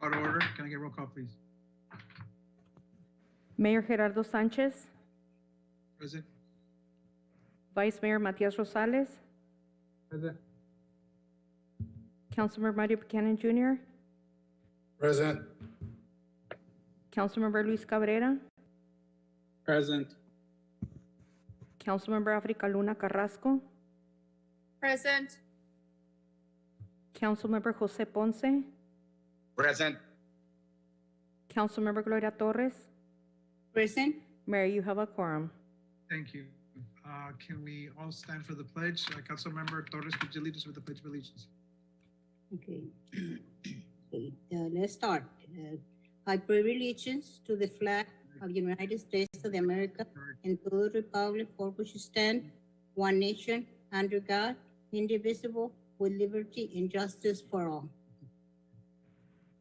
Out of order. Can I get roll call, please? Mayor Gerardo Sanchez, Present. Vice Mayor Matias Rosales, Present. Councilmember Mario Buchanan Jr., Present. Councilmember Luis Cabrera, Present. Councilmember Africa Luna Carrasco, Present. Councilmember Jose Ponce, Present. Councilmember Gloria Torres. Present. Mayor, you have a quorum. Thank you. Can we all stand for the pledge? Councilmember Torres, could you lead us with the Pledge of Allegiance? Okay. Let's start. I pledge allegiance to the flag of the United States of America and to the republic for which it stands, one nation, under God, indivisible, with liberty and justice for all.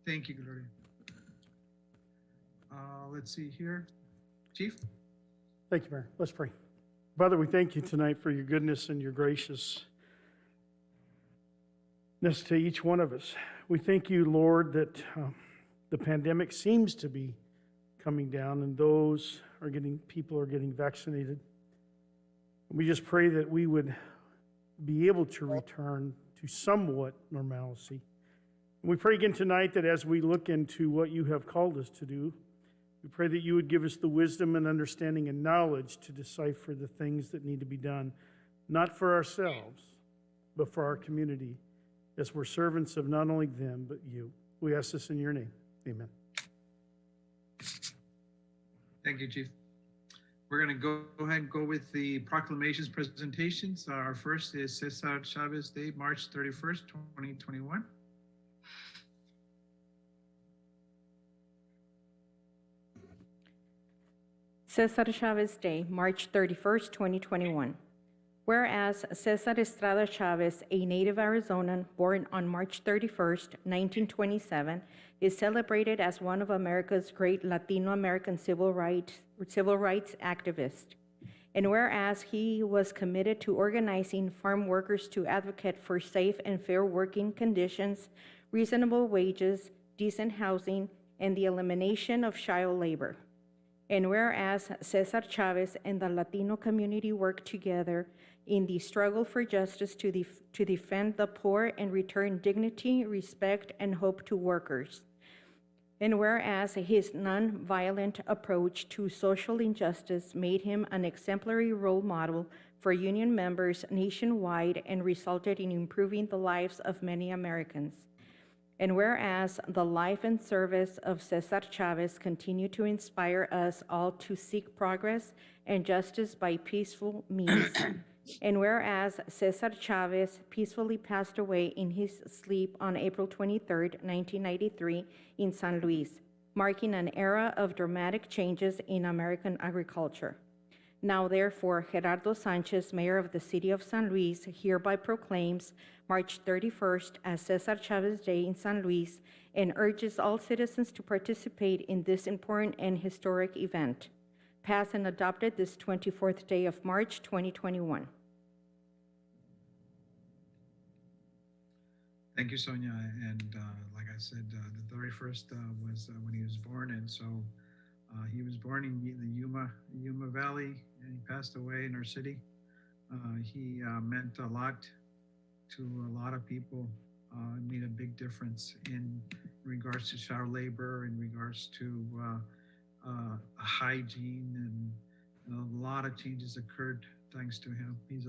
Thank you, Gloria. Let's see here. Chief? Thank you, Mayor. Let's pray. Father, we thank you tonight for your goodness and your graciousness to each one of us. We thank you, Lord, that the pandemic seems to be coming down and people are getting vaccinated. And we just pray that we would be able to return to somewhat normalcy. And we pray again tonight that as we look into what you have called us to do, we pray that you would give us the wisdom and understanding and knowledge to decipher the things that need to be done, not for ourselves, but for our community, as we're servants of not only them, but you. We ask this in your name. Amen. Thank you, Chief. We're going to go ahead and go with the proclamations presentations. Our first is Cesar Chavez Day, March 31st, 2021. Cesar Chavez Day, March 31st, 2021. Whereas Cesar Estrada Chavez, a native Arizonan born on March 31st, 1927, is celebrated as one of America's great Latino American civil rights activists. And whereas he was committed to organizing farm workers to advocate for safe and fair working conditions, reasonable wages, decent housing, and the elimination of child labor. And whereas Cesar Chavez and the Latino community worked together in the struggle for justice to defend the poor and return dignity, respect, and hope to workers. And whereas his nonviolent approach to social injustice made him an exemplary role model for union members nationwide and resulted in improving the lives of many Americans. And whereas the life and service of Cesar Chavez continue to inspire us all to seek progress and justice by peaceful means. And whereas Cesar Chavez peacefully passed away in his sleep on April 23rd, 1993 in San Luis, marking an era of dramatic changes in American agriculture. Now, therefore, Gerardo Sanchez, Mayor of the City of San Luis, hereby proclaims March 31st as Cesar Chavez Day in San Luis and urges all citizens to participate in this important and historic event. Passed and adopted this 24th day of March, 2021. Thank you, Sonia. And like I said, the 31st was when he was born. And so he was born in the Yuma Valley, and he passed away in our city. He meant a lot to a lot of people, made a big difference in regards to child labor, in regards to hygiene, and a lot of changes occurred thanks to him. He's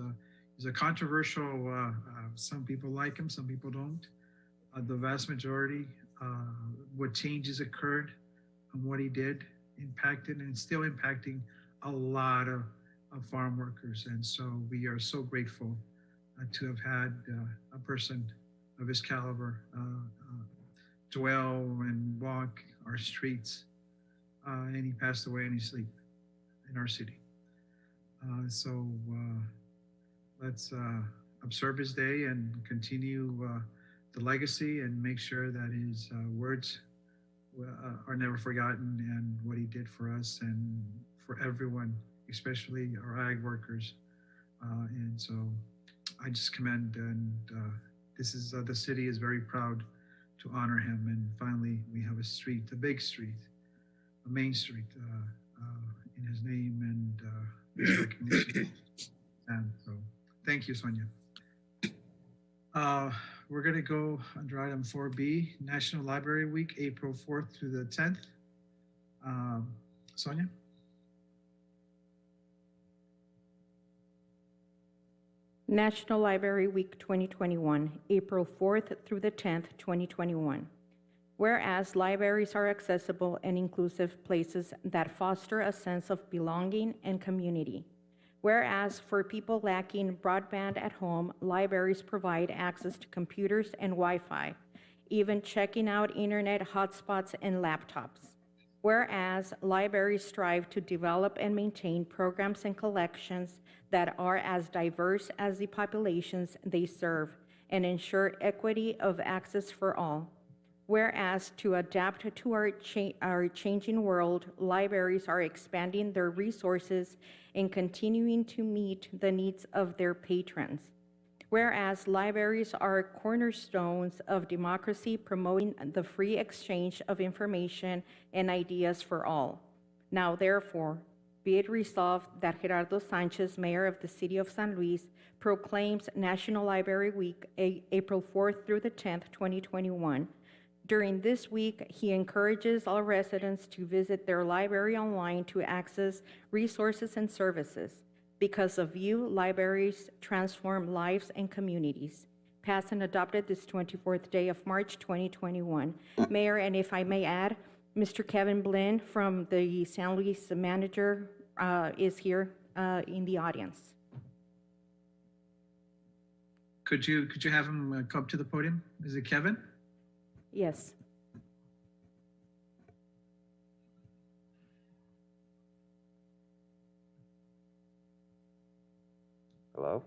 a controversial, some people like him, some people don't. The vast majority, what changes occurred and what he did impacted and still impacting a lot of farm workers. And so we are so grateful to have had a person of his caliber dwell and walk our streets. And he passed away in his sleep in our city. So let's observe his day and continue the legacy and make sure that his words are never forgotten, and what he did for us and for everyone, especially our ag workers. And so I just commend, and this is the city is very proud honor him. And finally, we have a street, a big street, a main street in his name and his recognition. And so, thank you, Sonia. We're going to go under item 4B, National Library Week, April 4th through the 10th. Sonia? National Library Week 2021, April 4th through the 10th, 2021. Whereas libraries are accessible and inclusive places that foster a sense of belonging and community. Whereas for people lacking broadband at home, libraries provide access to computers and Wi-Fi, even checking out internet hotspots and laptops. Whereas libraries strive to develop and maintain programs and collections that are as diverse as the populations they serve and ensure equity of access for all. Whereas to adapt to our changing world, libraries are expanding their resources and continuing to meet the needs of their patrons. Whereas libraries are cornerstones of democracy, promoting the free exchange of information and ideas for all. Now, therefore, be it resolved that Gerardo Sanchez, Mayor of the City of San Luis, proclaims National Library Week, April 4th through the 10th, 2021. During this week, he encourages all residents to visit their library online to access resources and services. Because of you, libraries transform lives and communities. Passed and adopted this 24th day of March 2021. Mayor, and if I may add, Mr. Kevin Blinn from the San Luis Manager is here in the audience. Could you have him come up to the podium? Is it Kevin? Yes. Hello?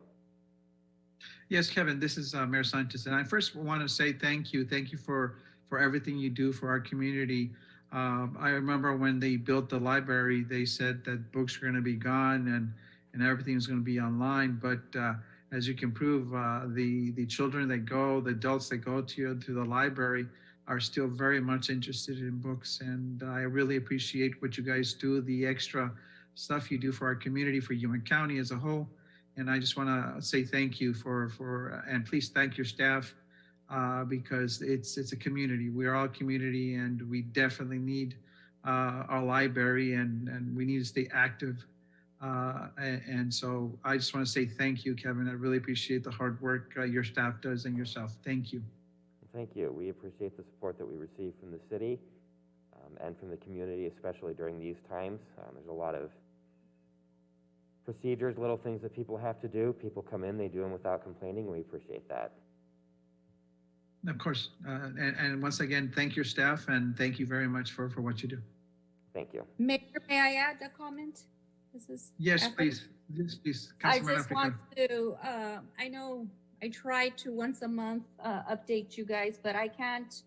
Yes, Kevin, this is Mayor Sanchez. And I first want to say thank you. Thank you for everything you do for our community. I remember when they built the library, they said that books were going to be gone and everything was going to be online. But as you can prove, the children that go, the adults that go to the library are still very much interested in books. And I really appreciate what you guys do, the extra stuff you do for our community, for Yuma County as a whole. And I just want to say thank you and please thank your staff because it's a community. We're all community and we definitely need our library and we need to stay active. And so I just want to say thank you, Kevin. I really appreciate the hard work your staff does and yourself. Thank you. Thank you. We appreciate the support that we receive from the city and from the community, especially during these times. There's a lot of procedures, little things that people have to do. People come in, they do them without complaining. We appreciate that. Of course. And once again, thank your staff and thank you very much for what you do. Thank you. Mayor, may I add a comment? This is Yes, Africa. please. Yes, please. I Councilman just Africa. want to, I know I try to once a month update you guys, but I can't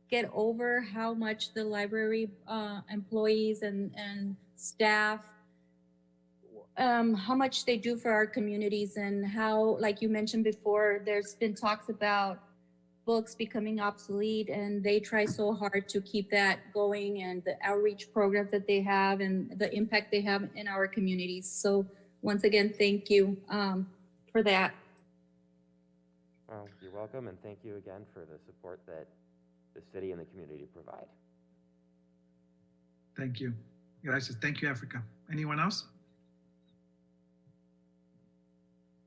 get over how much the library employees and staff, how much they do for our communities and how, like you mentioned before, there's been talks about books becoming obsolete and they try so hard to keep that going and the outreach programs that they have and the impact they have in our communities. So once again, thank you for that. Well, you're welcome, and thank you again for the support that the city and the community provide. Thank you. Gracias. Thank you, Africa. Anyone else?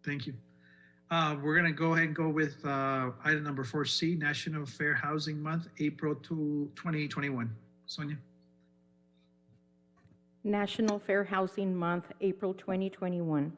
Thank you. We're going to go ahead and go with item number 4C, National Fair Housing Month, April 2021. Sonia? National Fair Housing Month, April 2021.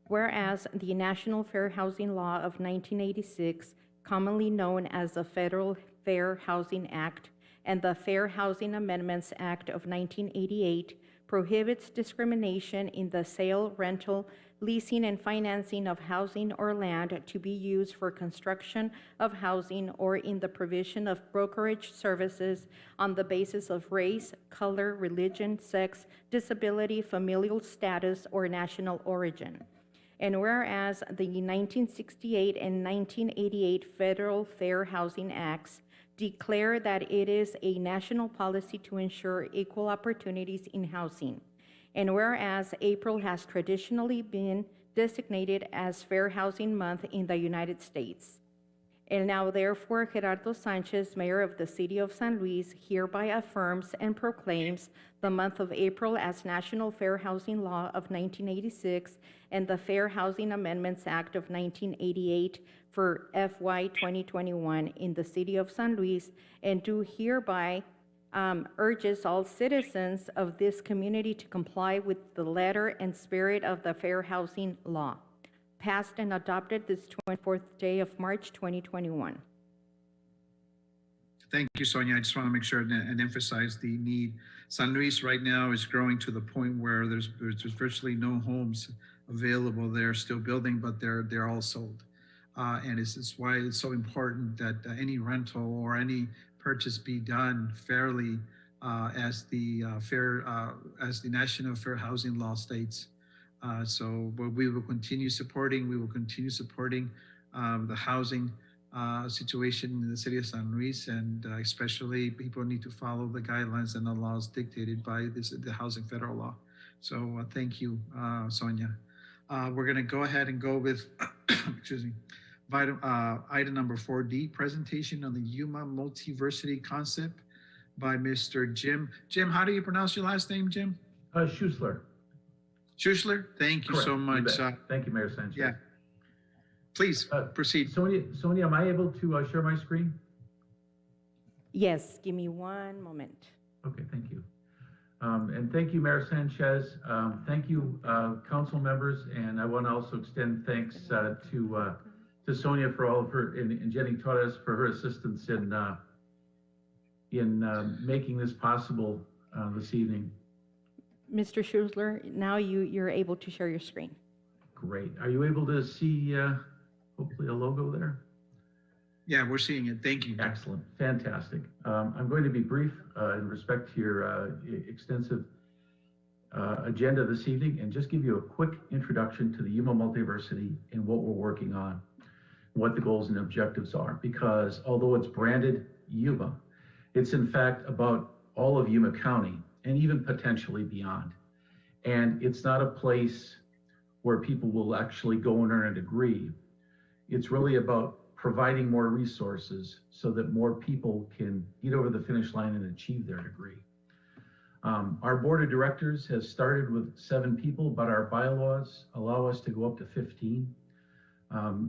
Whereas the National Fair Housing Law of 1986, commonly known as the Federal Fair Housing Act, and the Fair Housing Amendments Act of 1988 prohibits discrimination in the sale, rental, leasing, and financing of housing or land to be used for construction of housing or in the provision of brokerage services on the basis of race, color, religion, sex, disability, familial status, or national origin. And whereas the 1968 and 1988 Federal Fair Housing Acts declare that it is a national policy to ensure equal opportunities in housing. And whereas April has traditionally been designated as Fair Housing Month in the United States. And now therefore Gerardo Sanchez, Mayor of the City of San Luis, hereby affirms and proclaims the month of April as National Fair Housing Law of 1986 and the Fair Housing Amendments Act of 1988 for FY 2021 in the City of San Luis, and do hereby urges all citizens of this community to comply with the letter and spirit of the Fair Housing Law, passed and adopted this 24th day of March 2021. Thank you, Sonia. I just want to make sure and emphasize the need. San Luis right now is growing to the point where there's virtually no homes available. They're still building, but they're all sold. And it's why it's so important that any rental or any purchase be done fairly as the National Fair Housing Law states. But we will continue supporting. The housing situation in the city of San Luis, and especially people need to follow the guidelines and the laws dictated by the Housing Federal Law. So thank you, Sonia. We're going to go ahead and go with, excuse me, item number 4D, presentation on the Yuma Multiversity Concept by Mr. Jim. Jim, how do you pronounce your last name, Jim? Schuessler. Schuessler? Thank you so much. Thank you, Mayor Sanchez. Yeah. Please proceed. Sonia, am I able to share my screen? Yes, give me one moment. Okay, thank you. And thank you, Mayor Sanchez. Thank you, council members. And I want to also extend thanks to Sonia for all of her, and Jenny Torres for her assistance in making this possible this evening. Mr. Schuessler, now you're able to share your screen. Great. Are you able to see hopefully a logo there? Yeah, we're seeing it. Thank you. Excellent. Fantastic. I'm going to be brief in respect to your extensive agenda this evening, and just give you a quick introduction to the Yuma Multiversity and what we're working on, what the goals and objectives are. Because although it's branded Yuma, it's in fact about all of Yuma County and even potentially beyond. And it's not a place where people will actually go and earn a degree. It's really about providing more resources so that more people can get over the finish line and achieve their degree. Our board of directors has started with 7 people, but our bylaws allow us to go up to 15.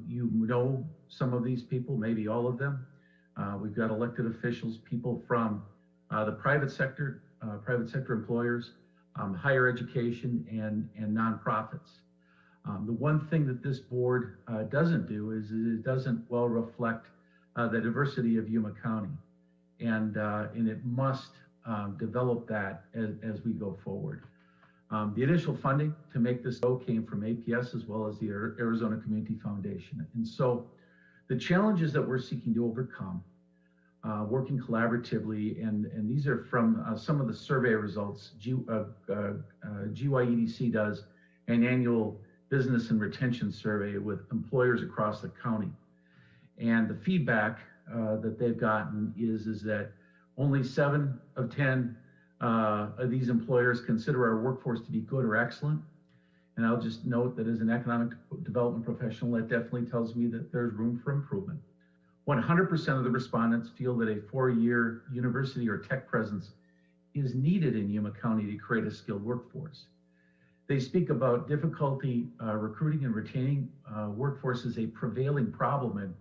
You know some of these people, maybe all of them. We've got elected officials, people from the private sector employers, higher education, and nonprofits. The one thing that this board doesn't do is it doesn't well reflect the diversity of Yuma County, and it must develop that as we go forward. The initial funding to make this go came from APS as well as the Arizona Community Foundation. And so the challenges that we're seeking to overcome, working collaboratively, and these are from some of the survey results. GYEDC does an annual business and retention survey with employers across the county. And the feedback that they've gotten is that only 7 of 10 of these employers consider our workforce to be good or excellent. And I'll just note that as an economic development professional, that definitely tells me that there's room for improvement. 100% of the respondents feel that a 4-year university or tech presence is needed in Yuma County to create a skilled workforce. They speak about difficulty recruiting and retaining workforce as a prevailing problem. And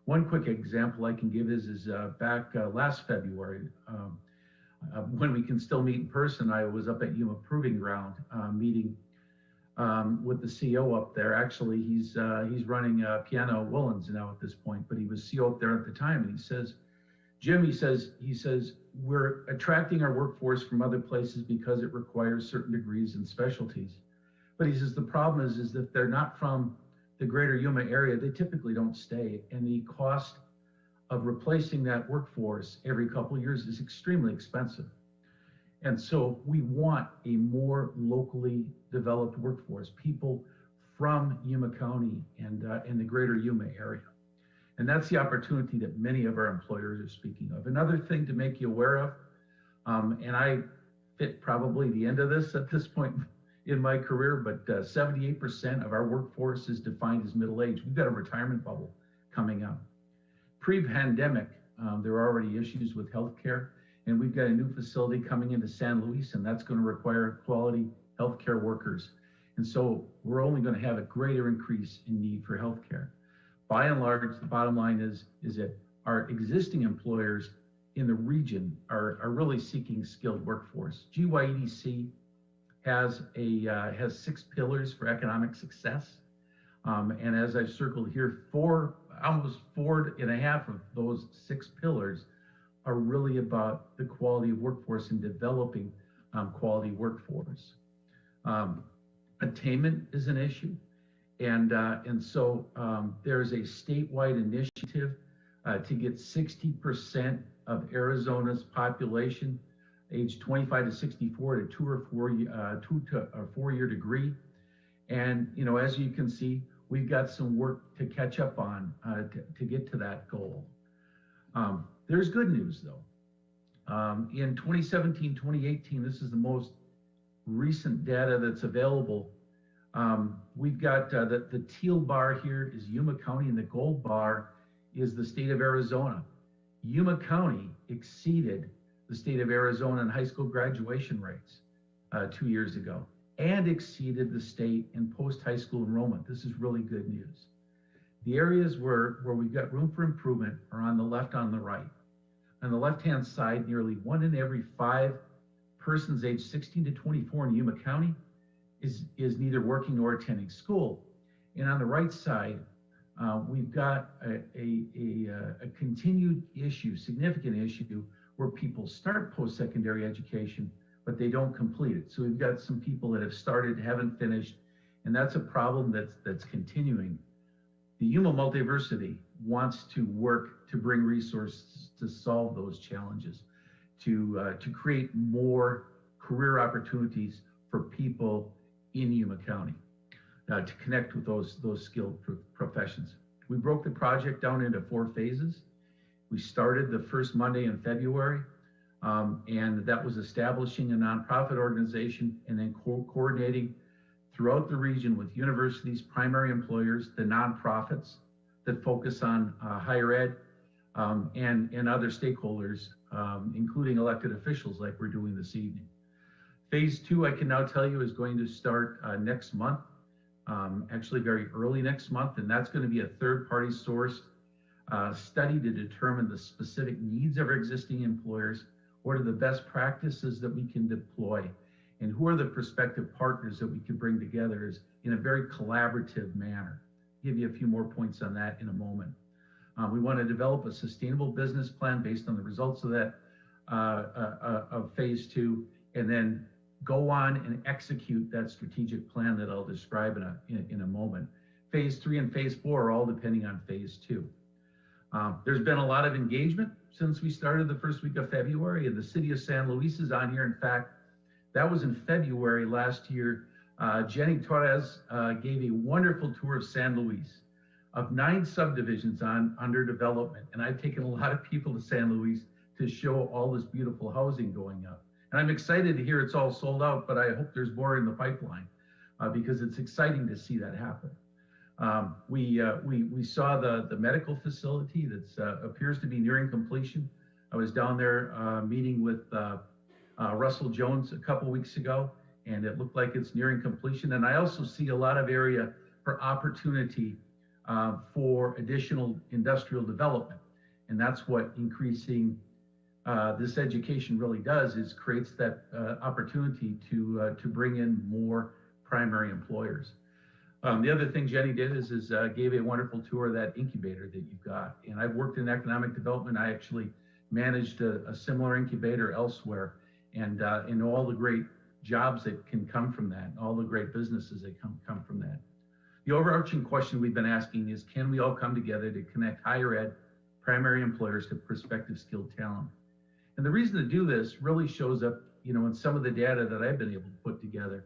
one quick example I can give is back last February, when we can still meet in person, I was up at Yuma Proving Ground meeting with the CEO up there. Actually, he's running Piano Woolens now at this point, but he was CEO up there at the time. And he says, Jim, he says, we're attracting our workforce from other places because it requires certain degrees and specialties. But he says, the problem is that they're not from the greater Yuma area, they typically don't stay. And the cost of replacing that workforce every couple of years is extremely expensive. And so we want a more locally developed workforce, people from Yuma County and the greater Yuma area. And that's the opportunity that many of our employers are speaking of. Another thing to make you aware of, and I fit probably the end of this at this point in my career, but 78% of our workforce is defined as middle-aged. We've got a retirement bubble coming up. Pre-pandemic, there are already issues with healthcare, and we've got a new facility coming into San Luis, and that's going to require quality healthcare workers. And so we're only going to have a greater increase in need for healthcare. By and large, the bottom line is that our existing employers in the region are really seeking skilled workforce. GYEDC has 6 pillars for economic success. And as I've circled here, almost 4.5 of those 6 pillars are really about the quality of workforce and developing quality workforce. Attainment is an issue. And so there's a statewide initiative to get 60% of Arizona's population age 25 to 64 to 2 to 4 year degree. And, you know, as you can see, we've got some work to catch up on to get to that goal. There's good news though. In 2017, 2018, this is the most recent data that's available. We've got the teal bar here is Yuma County and the gold bar is the state of Arizona. Yuma County exceeded the state of Arizona in high school graduation rates 2 years ago and exceeded the state in post-high school enrollment. This is really good news. The areas where we've got room for improvement are on the left, on the right. On the left-hand side, nearly 1 in every 5 persons aged 16 to 24 in Yuma County is neither working nor attending school. And on the right side, we've got a continued issue, significant issue, where people start post-secondary education, but they don't complete it. So we've got some people that have started, haven't finished, and that's a problem that's continuing. The Yuma Multiversity wants to work to bring resources to solve those challenges, to create more career opportunities for people in Yuma County, to connect with those skilled professions. We broke the project down into 4 phases. We started the first Monday in February, and that was establishing a nonprofit organization and then coordinating throughout the region with universities, primary employers, the nonprofits that focus on higher ed, and other stakeholders, including elected officials like we're doing this evening. Phase 2, I can now tell you, is going to start next month, actually very early next month, and that's going to be a third-party sourced study to determine the specific needs of our existing employers, what are the best practices that we can deploy, and who are the prospective partners that we can bring together in a very collaborative manner. I'll give you a few more points on that in a moment. We want to develop a sustainable business plan based on the results of that of phase 2, and then go on and execute that strategic plan that I'll describe in a moment. Phase 3 and phase 4 are all depending on phase 2. There's been a lot of engagement since we started the first week of February, and the city of San Luis is on here. In fact, that was in February last year. Jenny Torres gave a wonderful tour of San Luis, of 9 subdivisions under development. And I've taken a lot of people to San Luis to show all this beautiful housing going up. And I'm excited to hear it's all sold out, but I hope there's more in the pipeline because it's exciting to see that happen. We saw the medical facility that appears to be nearing completion. I was down there meeting with Russell Jones a couple weeks ago, and it looked like it's nearing completion. And I also see a lot of area for opportunity for additional industrial development. And that's what increasing this education really does, is creates that opportunity to bring in more primary employers. The other thing Jenny did is gave a wonderful tour of that incubator that you've got. And I've worked in economic development. I actually managed a similar incubator elsewhere, and know all the great jobs that can come from that, and all the great businesses that come from that. The overarching question we've been asking is, can we all come together to connect higher ed primary employers to prospective skilled talent? And the reason to do this really shows up, in some of the data that I've been able to put together.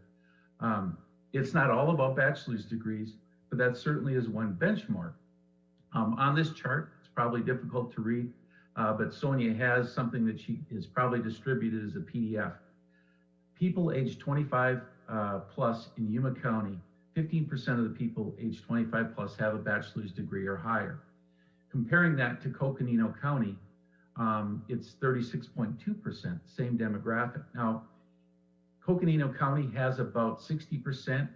It's not all about bachelor's degrees, but that certainly is one benchmark. On this chart, it's probably difficult to read, but Sonia has something that she is probably distributed as a PDF. People aged 25 plus in Yuma County, 15% of the people aged 25 plus have a bachelor's degree or higher. Comparing that to Coconino County, it's 36.2%, same demographic. Now, Coconino County has about 60%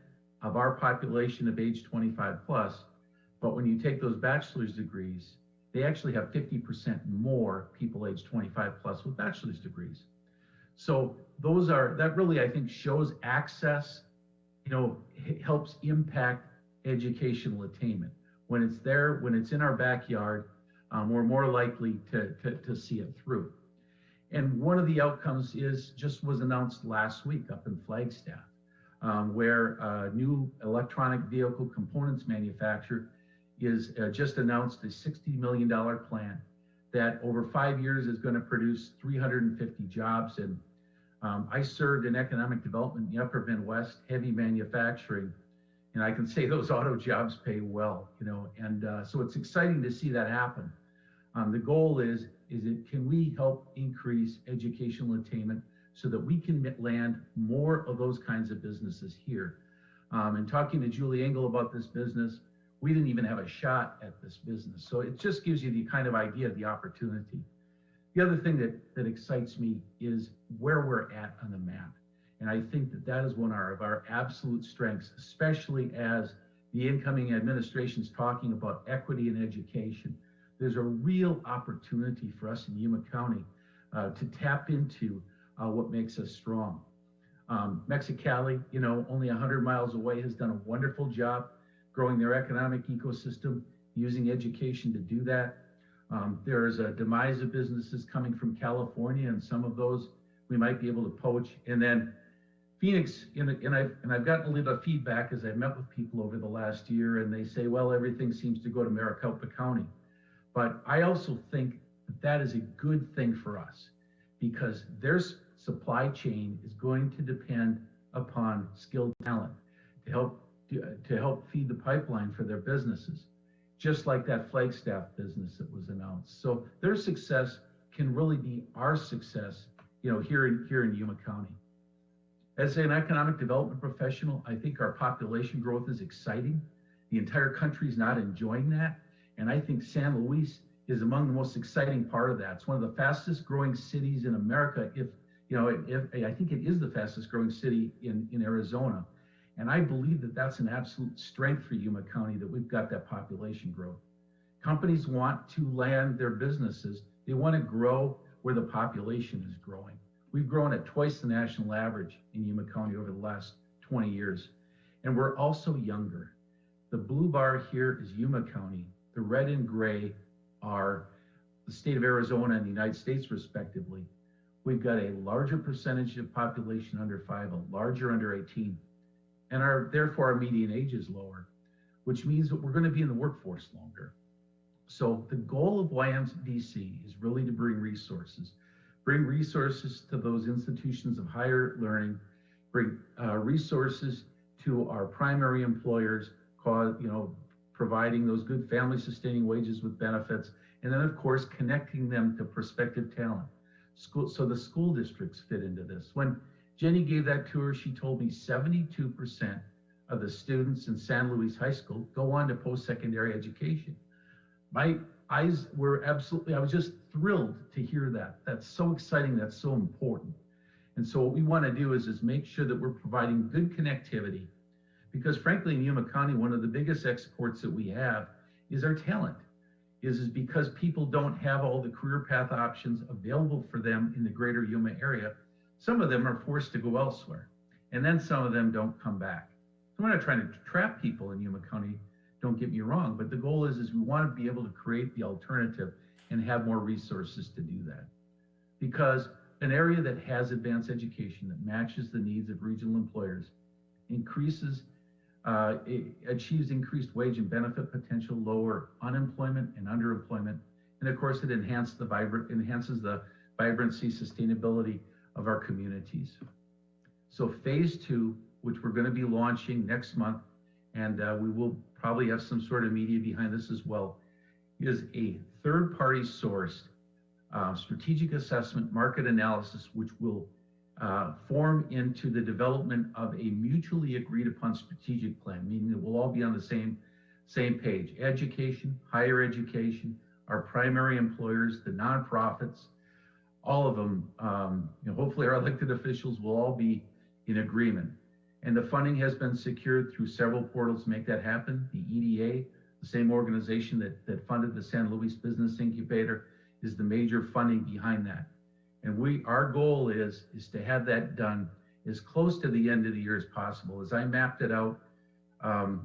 of our population of age 25 plus, but when you take those bachelor's degrees, they actually have 50% more people age 25 plus with bachelor's degrees. So that really, I think, shows access, it helps impact educational attainment. When it's there, when it's in our backyard, we're more likely to see it through. And one of the outcomes was announced last week up in Flagstaff, where a new electronic vehicle components manufacturer is just announced a $60 million plan that over 5 years is going to produce 350 jobs. And I served in economic development in the upper Midwest, heavy manufacturing, and I can say those auto jobs pay well, and so it's exciting to see that happen. The goal is can we help increase educational attainment so that we can land more of those kinds of businesses here? And talking to Julie Engel about this business, we didn't even have a shot at this business. So it just gives you the kind of idea of the opportunity. The other thing that excites me is where we're at on the map. And I think that is one of our absolute strengths, especially as the incoming administration is talking about equity in education. There's a real opportunity for us in Yuma County to tap into what makes us strong. Mexicali, only 100 miles away, has done a wonderful job growing their economic ecosystem, using education to do that. There's a demise of businesses coming from California, and some of those we might be able to poach. And then Phoenix, and I've gotten a little feedback as I've met with people over the last year, and they say, well, everything seems to go to Maricopa County. But I also think that is a good thing for us, because their supply chain is going to depend upon skilled talent to help feed the pipeline for their businesses, just like that Flagstaff business that was announced. So their success can really be our success, here in Yuma County. As an economic development professional, I think our population growth is exciting. The entire country is not enjoying that. And I think San Luis is among the most exciting part of that. It's one of the fastest growing cities in America. I think it is the fastest growing city in Arizona. And I believe that that's an absolute strength for Yuma County, that we've got that population growth. Companies want to land their businesses. They want to grow where the population is growing. We've grown at twice the national average in Yuma County over the last 20 years. And we're also younger. The blue bar here is Yuma County. The red and gray are the state of Arizona and the United States, respectively. We've got a larger percentage of population under 5, a larger under 18, and therefore our median age is lower, which means that we're going to be in the workforce longer. So the goal of YMDC is really to bring resources to those institutions of higher learning, bring resources to our primary employers, providing those good family sustaining wages with benefits, and then of course connecting them to prospective talent. So the school districts fit into this. When Jenny gave that tour, she told me 72% of the students in San Luis High School go on to post-secondary education. My eyes were I was just thrilled to hear that. That's so exciting, that's so important. And so what we want to do is make sure that we're providing good connectivity, because frankly, in Yuma County, one of the biggest exports that we have is our talent, is because people don't have all the career path options available for them in the greater Yuma area. Some of them are forced to go elsewhere, and then some of them don't come back. So we're not trying to trap people in Yuma County, don't get me wrong, but the goal is we want to be able to create the alternative and have more resources to do that. Because an area that has advanced education that matches the needs of regional employers achieves increased wage and benefit potential, lower unemployment and underemployment, and of course it enhances the vibrancy, sustainability of our communities. So phase 2, which we're going to be launching next month, and we will probably have some sort of media behind this as well, is a third-party sourced strategic assessment market analysis, which will form into the development of a mutually agreed upon strategic plan, meaning that we'll all be on the same page. Education, higher education, our primary employers, the nonprofits, all of them, hopefully our elected officials will all be in agreement. And the funding has been secured through several portals to make that happen. The EDA, the same organization that funded the San Luis Business Incubator, is the major funding behind that. And our goal is to have that done as close to the end of the year as possible. As I mapped it out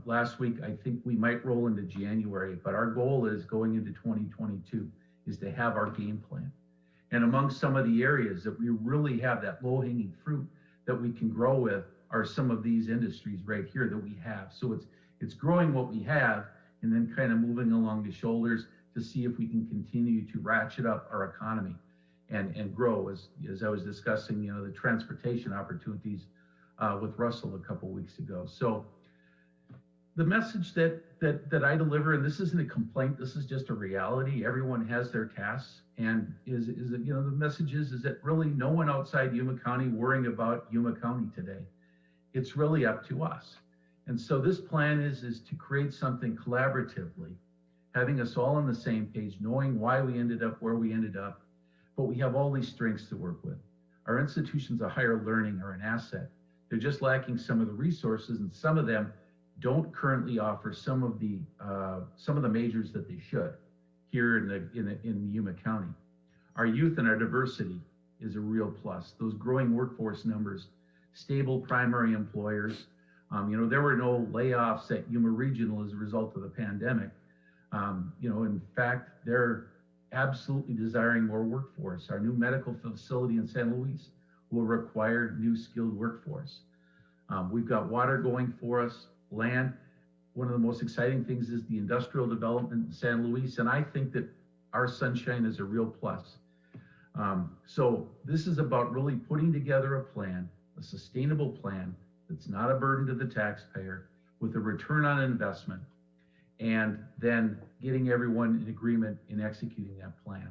last week, I think we might roll into January, but our goal is going into 2022 is to have our game plan. And among some of the areas that we really have that low-hanging fruit that we can grow with are some of these industries right here that we have. So it's growing what we have and then kind of moving along the shoulders to see if we can continue to ratchet up our economy and grow, as I was discussing, the transportation opportunities with Russell a couple weeks ago. So the message that I deliver, and this isn't a complaint, this is just a reality. Everyone has their tasks, and is that, the message is that really no one outside Yuma County worrying about Yuma County today. It's really up to us. And so this plan is to create something collaboratively, having us all on the same page, knowing why we ended up where we ended up, but we have all these strengths to work with. Our institutions of higher learning are an asset. They're just lacking some of the resources, and some of them don't currently offer some of the majors that they should here in Yuma County. Our youth and our diversity is a real plus. Those growing workforce numbers, stable primary employers. There were no layoffs at Yuma Regional as a result of the pandemic. In fact, they're absolutely desiring more workforce. Our new medical facility in San Luis will require new skilled workforce. We've got water going for us, land. One of the most exciting things is the industrial development in San Luis, and I think that our sunshine is a real plus. So this is about really putting together a plan, a sustainable plan that's not a burden to the taxpayer, with a return on investment, and then getting everyone in agreement in executing that plan.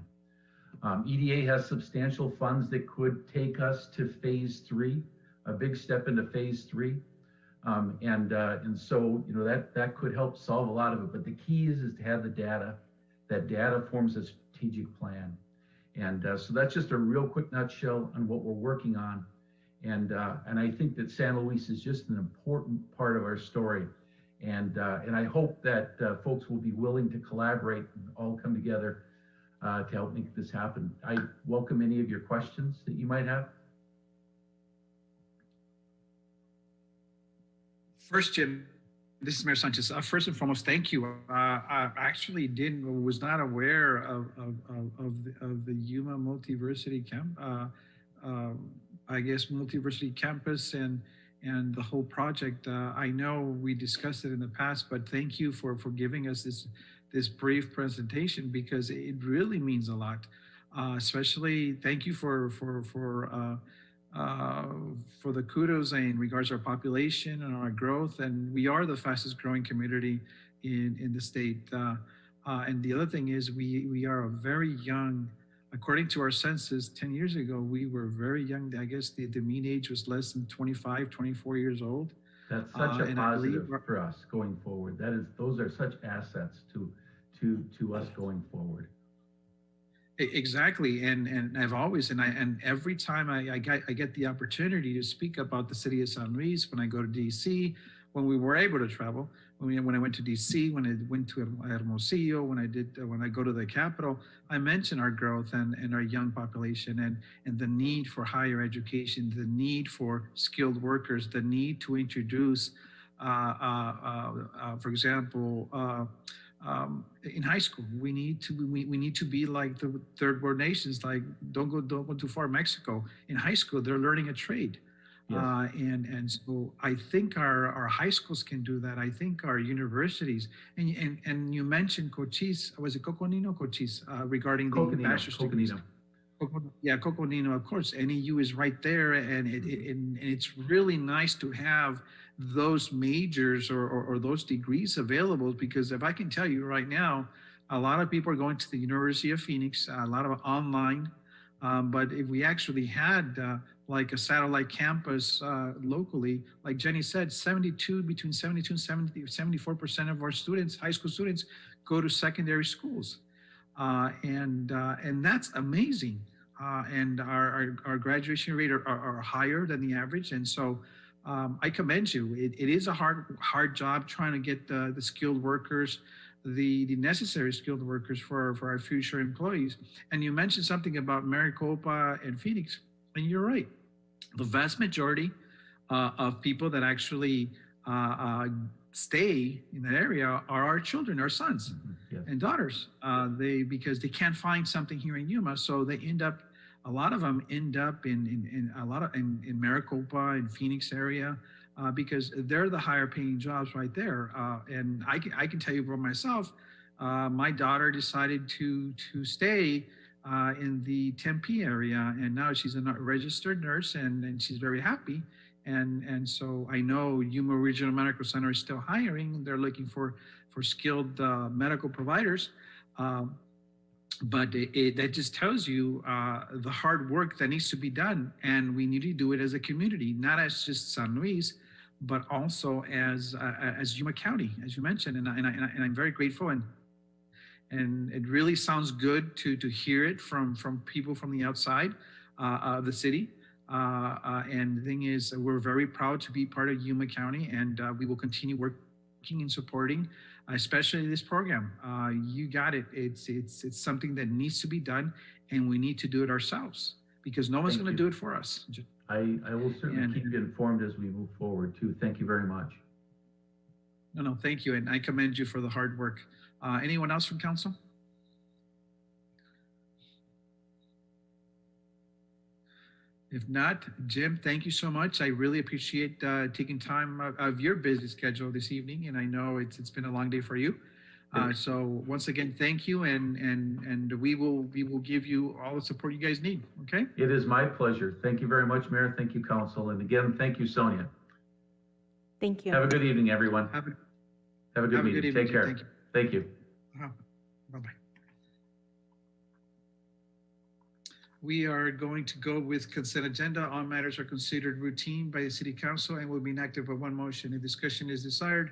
EDA has substantial funds that could take us to phase 3, a big step into phase 3. And so, that could help solve a lot of it. But the key is to have the data. That data forms a strategic plan. And so that's just a real quick nutshell on what we're working on. And I think that San Luis is just an important part of our story. And I hope that folks will be willing to collaborate and all come together to help make this happen. I welcome any of your questions that you might have. First, Jim, this is Mayor Sanchez. First and foremost, thank you. I actually was not aware of the Yuma Multiversity Camp. I guess Multiversity Campus and the whole project. I know we discussed it in the past, but thank you for giving us this brief presentation, because it really means a lot. Especially thank you for the kudos in regards to our population and our growth, and we are the fastest growing community in the state. And the other thing is we are a very young, according to our census 10 years ago, we were very young. I guess the mean age was less than 25, 24 years old. That's such a positive for us going forward. Those are such assets to us going forward. Exactly, and I've always, and every time I get the opportunity to speak about the city of San Luis, when I go to DC, when we were able to travel, when I went to DC, when I went to Hermosillo, when I go to the Capitol, I mention our growth and our young population and the need for higher education, the need for skilled workers, the need to introduce, for example, in high school, we need to be like the third world nations. Like don't go too far. Mexico, in high school, they're learning a trade. Yes. And so I think our high schools can do that. I think our universities, and you mentioned Cochise, was it Coconino, Cochise, regarding the bachelor's degrees. Yeah, Coconino, of course. NEU is right there, and it's really nice to have those majors or those degrees available, because if I can tell you right now, A lot of people are going to the University of Phoenix, a lot of online. But if we actually had like a satellite campus locally, like Jenny said, between 72 and 74% of our students, high school students, go to secondary schools. And that's amazing. And our graduation rate are higher than the average. And so I commend you. It is a hard job trying to get the skilled workers, the necessary skilled workers for our future employees. And you mentioned something about Maricopa and Phoenix, and you're right. The vast majority of people that actually stay in that area are our children, our sons Yes. and daughters. Because they can't find something here in Yuma, so they a lot of them end up in Maricopa and Phoenix area. Because they're the higher paying jobs right there. And I can tell you for myself, my daughter decided to stay in the Tempe area, and now she's a registered nurse, and she's very happy. And so I know Yuma Regional Medical Center is still hiring. They're looking for skilled medical providers. But that just tells you the hard work that needs to be done, and we need to do it as a community, not as just San Luis, but also as Yuma County, as you mentioned. And I'm very grateful, and it really sounds good to hear it from people from the outside of the city. And the thing is, we're very proud to be part of Yuma County, and we will continue working and supporting, especially this program. You got it. It's something that needs to be done, and we need to do it ourselves, because no one's Thank going to you. do it for us. I will certainly And- keep you informed as we move forward too. Thank you very much. No, thank you, and I commend you for the hard work. Anyone else from council? If not, Jim, thank you so much. I really appreciate taking time of your busy schedule this evening, and I know it's been a long day for you. So once again, thank you, and we will give you all the support you guys need. Okay. It is my pleasure. Thank you very much, Mayor. Thank you, Council. And again, thank you, Sonia. Thank you. Have a good evening, everyone. Have a Have a good have a meeting. good evening. Take care. Thank you. Thank you. Bye-bye. We are going to go with consent agenda. All matters are considered routine by the City Council and will be enacted by one motion. If discussion is desired,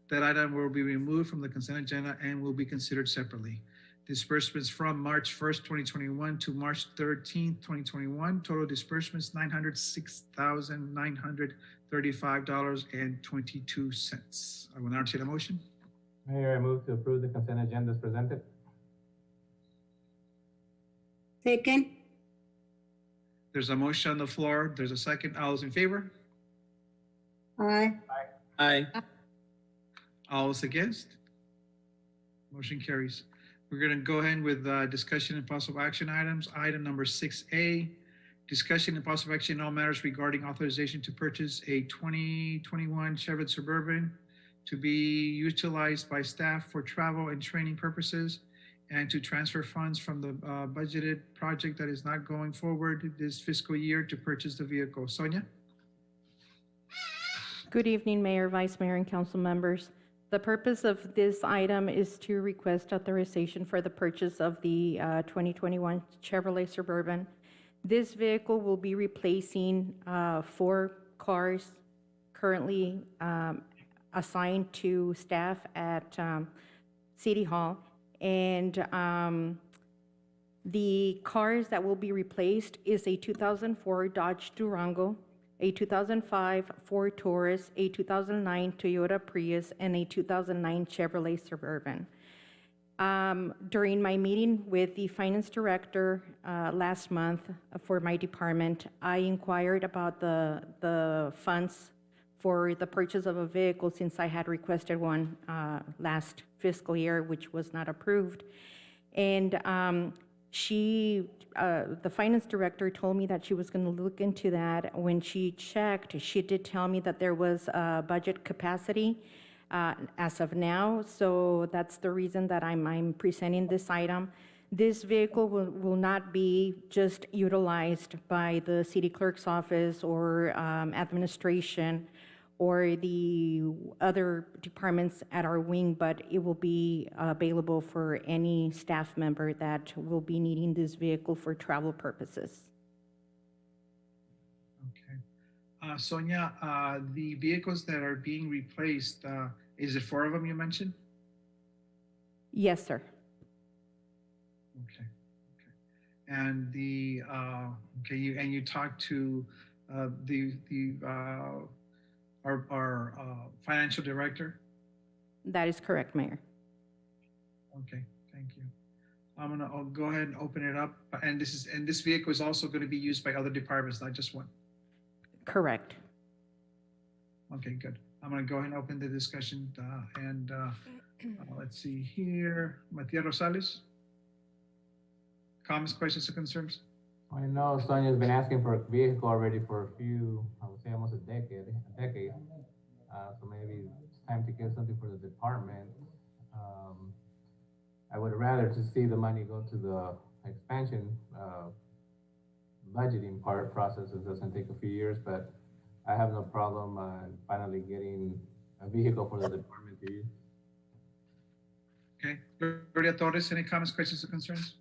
that item will be removed from the consent agenda and will be considered separately. Disbursements from March 1st, 2021 to March 13th, 2021. Total disbursements, $906,935.22. I will now take a motion. Mayor, I move to approve the consent agenda as presented. Second, There's a motion on the floor. There's a second. All those in favor? aye. Aye. All those against? Motion carries. We're going to go ahead with discussion and possible action items. Item number 6A, discussion and possible action in all matters regarding authorization to purchase a 2021 Chevrolet Suburban to be utilized by staff for travel and training purposes, and to transfer funds from the budgeted project that is not going forward this fiscal year to purchase the vehicle. Sonia? Good evening, Mayor, Vice Mayor, and council members. The purpose of this item is to request authorization for the purchase of the 2021 Chevrolet Suburban. This vehicle will be replacing 4 cars currently assigned to staff at City Hall. And the cars that will be replaced is a 2004 Dodge Durango, a 2005 Ford Taurus, a 2009 Toyota Prius, and a 2009 Chevrolet Suburban. During my meeting with the finance director last month for my department, I inquired about the funds for the purchase of a vehicle, since I had requested one last fiscal year, which was not approved. And the finance director told me that she was going to look into that. When she checked, she did tell me that there was budget capacity as of now. So that's the reason that I'm presenting this item. This vehicle will not be just utilized by the city clerk's office or administration or the other departments at our wing, but it will be available for any staff member that will be needing this vehicle for travel purposes. Okay. Sonia, the vehicles that are being replaced, is it 4 of them you mentioned? Yes, sir. Okay. And you talked to our financial director? That is correct, Mayor. Okay, thank you. I'll go ahead and open it up. And this vehicle is also going to be used by other departments, not just one. Correct. Okay, good. I'm going to go ahead and open the discussion let's see here. Matias Rosales? Comments, questions, or concerns? I know Sonia's been asking for a vehicle already for a few, I would say almost a decade. So maybe it's time to get something for the department. I would rather to see the money go to the expansion budgeting process. It doesn't take a few years, but I have no problem finally getting a vehicle for the department to use. Okay. Gloria Torres, any comments, questions, or concerns?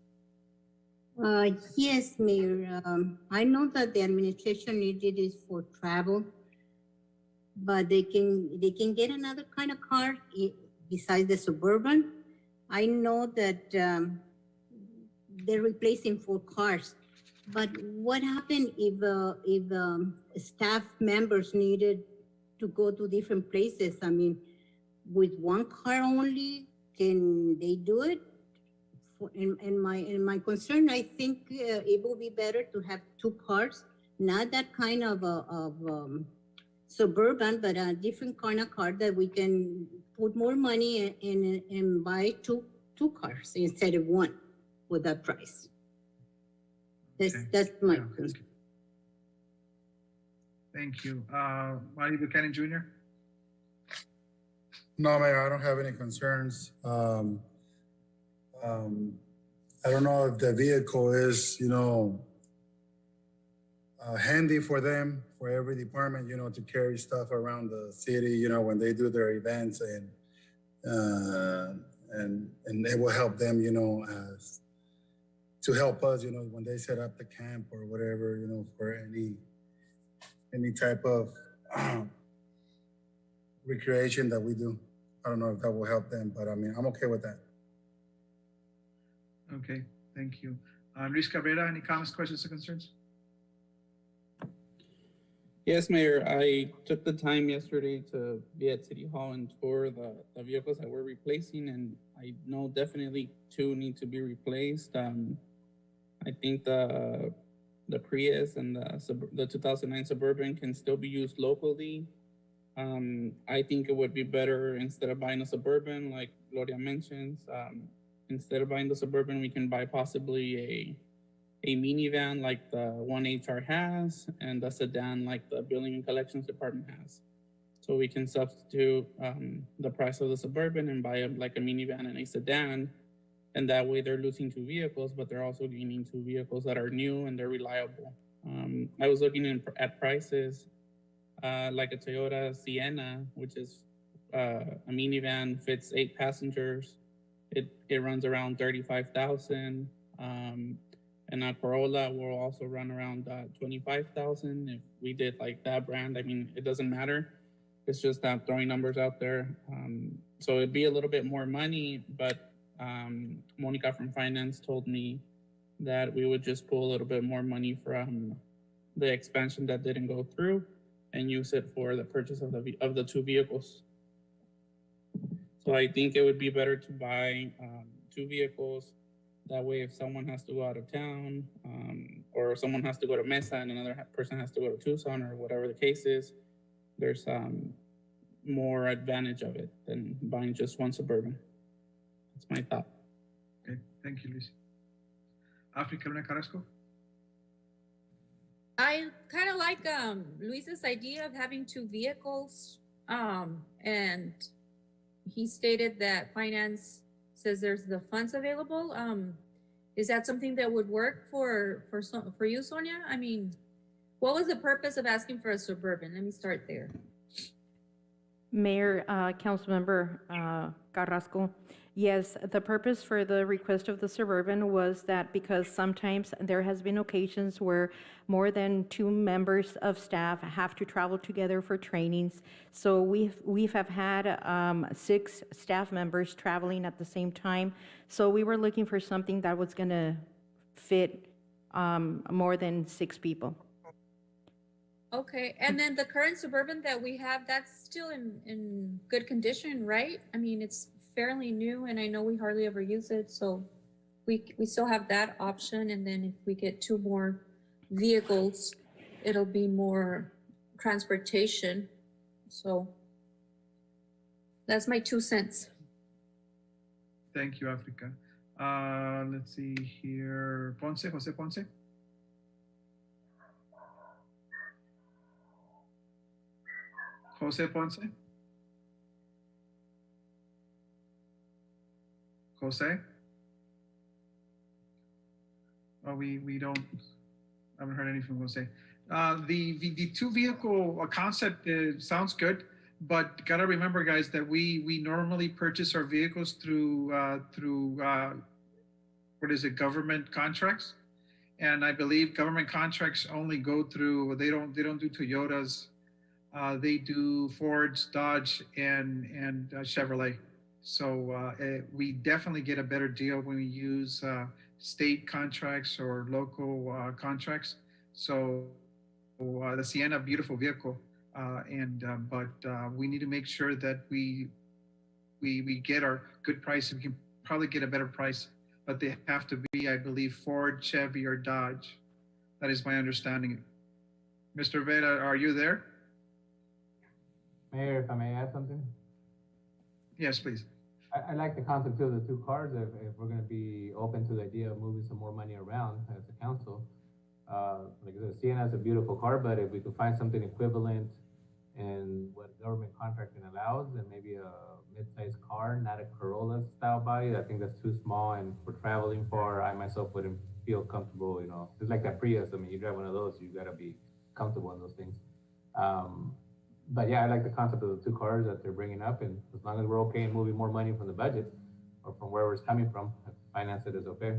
Yes, Mayor. I know that the administration needed it for travel, but they can get another kind of car besides the Suburban. I know that they're replacing 4 cars, but what happened if staff members needed to go to different places? I mean, with 1 car only, can they do it? And my concern, I think it will be better to have 2 cars, not that kind of Suburban, but a different kind of car that we can put more money in and buy two cars instead of 1 with that price. That's my concern. Thank you. Marty Buchanan Jr.? No, Mayor, I don't have any concerns. I don't know if the vehicle is, handy for them, for every department, to carry stuff around the city, when they do their events and it will help them, to help us, when they set up the camp or whatever, for any type of recreation that we do. I don't know if that will help them, but I mean, I'm okay with that. Okay, thank you. Luis Cabrera, any comments, questions, or concerns? Yes, Mayor, I took the time yesterday to be at City Hall and tour the vehicles that we're replacing, and I know definitely 2 need to be replaced. I think the Prius and the 2009 Suburban can still be used locally. I think it would be better, instead of buying a Suburban, like Gloria mentions, instead of buying the Suburban, we can buy possibly a minivan like the one HR has, and a sedan like the Billing and Collections Department has. So we can substitute the price of the Suburban and buy like a minivan and a sedan. And that way they're losing 2 vehicles, but they're also gaining 2 vehicles that are new and they're reliable. I was looking at prices like a Toyota Sienna, which is a minivan, fits 8 passengers. It runs around $35,000. And a Corolla will also run around $25,000 if we did like that brand. I mean, it doesn't matter. It's just throwing numbers out there. So it'd be a little bit more money, but Monica from finance told me that we would just pull a little bit more money from the expansion that didn't go through and use it for the purchase of the 2 vehicles. So I think it would be better to buy 2 vehicles. That way, if someone has to go out of town, or someone has to go to Mesa and another person has to go to Tucson, or whatever the case is, there's more advantage of it than buying just 1 Suburban. That's my thought. Okay, thank you, Luis. Africa Luna Carrasco? I kind of like Luis's idea of having 2 vehicles, and he stated that finance says there's the funds available. Is that something that would work for you, Sonia? I mean, what was the purpose of asking for a Suburban? Let me start there. Mayor, Councilmember Carrasco, yes, the purpose for the request of the Suburban was that because sometimes there has been occasions where more than 2 members of staff have to travel together for trainings. So we've have had 6 staff members traveling at the same time. So we were looking for something that was going to fit more than 6 people. Okay, and then the current Suburban that we have, that's still in good condition, right? I mean, it's fairly new and I know we hardly ever use it, so we still have that option. And then if we get 2 more vehicles, it'll be more transportation. So that's my 2 cents. Thank you, Africa. Let's see here. Ponce, Jose Ponce. Jose Ponce? Jose? Oh, we don't, I haven't heard anything from Jose. The 2 vehicle concept sounds good, but gotta remember, guys, that we normally purchase our vehicles through what is it, government contracts? And I believe government contracts only go through, they don't do Toyotas. They do Fords, Dodge, and Chevrolet. So we definitely get a better deal when we use state contracts or local contracts. So the Sienna, beautiful vehicle, but we need to make sure that we get our good price. We can probably get a better price, but they have to be, I believe, Ford, Chevy, or Dodge. That is my understanding. Mr. Vera, are you there? Mayor, if I may add something? Yes, please. I like the concept too of the 2 cars, if we're gonna be open to the idea of moving some more money around as a council. Like the Sienna is a beautiful car, but if we could find something equivalent in what government contracting allows, then maybe a mid-sized car, not a Corolla style body. I think that's too small, and for traveling far, I myself wouldn't feel comfortable, you know. It's like that Prius. I mean, you drive one of those, you gotta be comfortable in those things. But yeah, I like the concept of the 2 cars that they're bringing up, and as long as we're okay in moving more money from the budget or from wherever it's coming from, finance it is okay.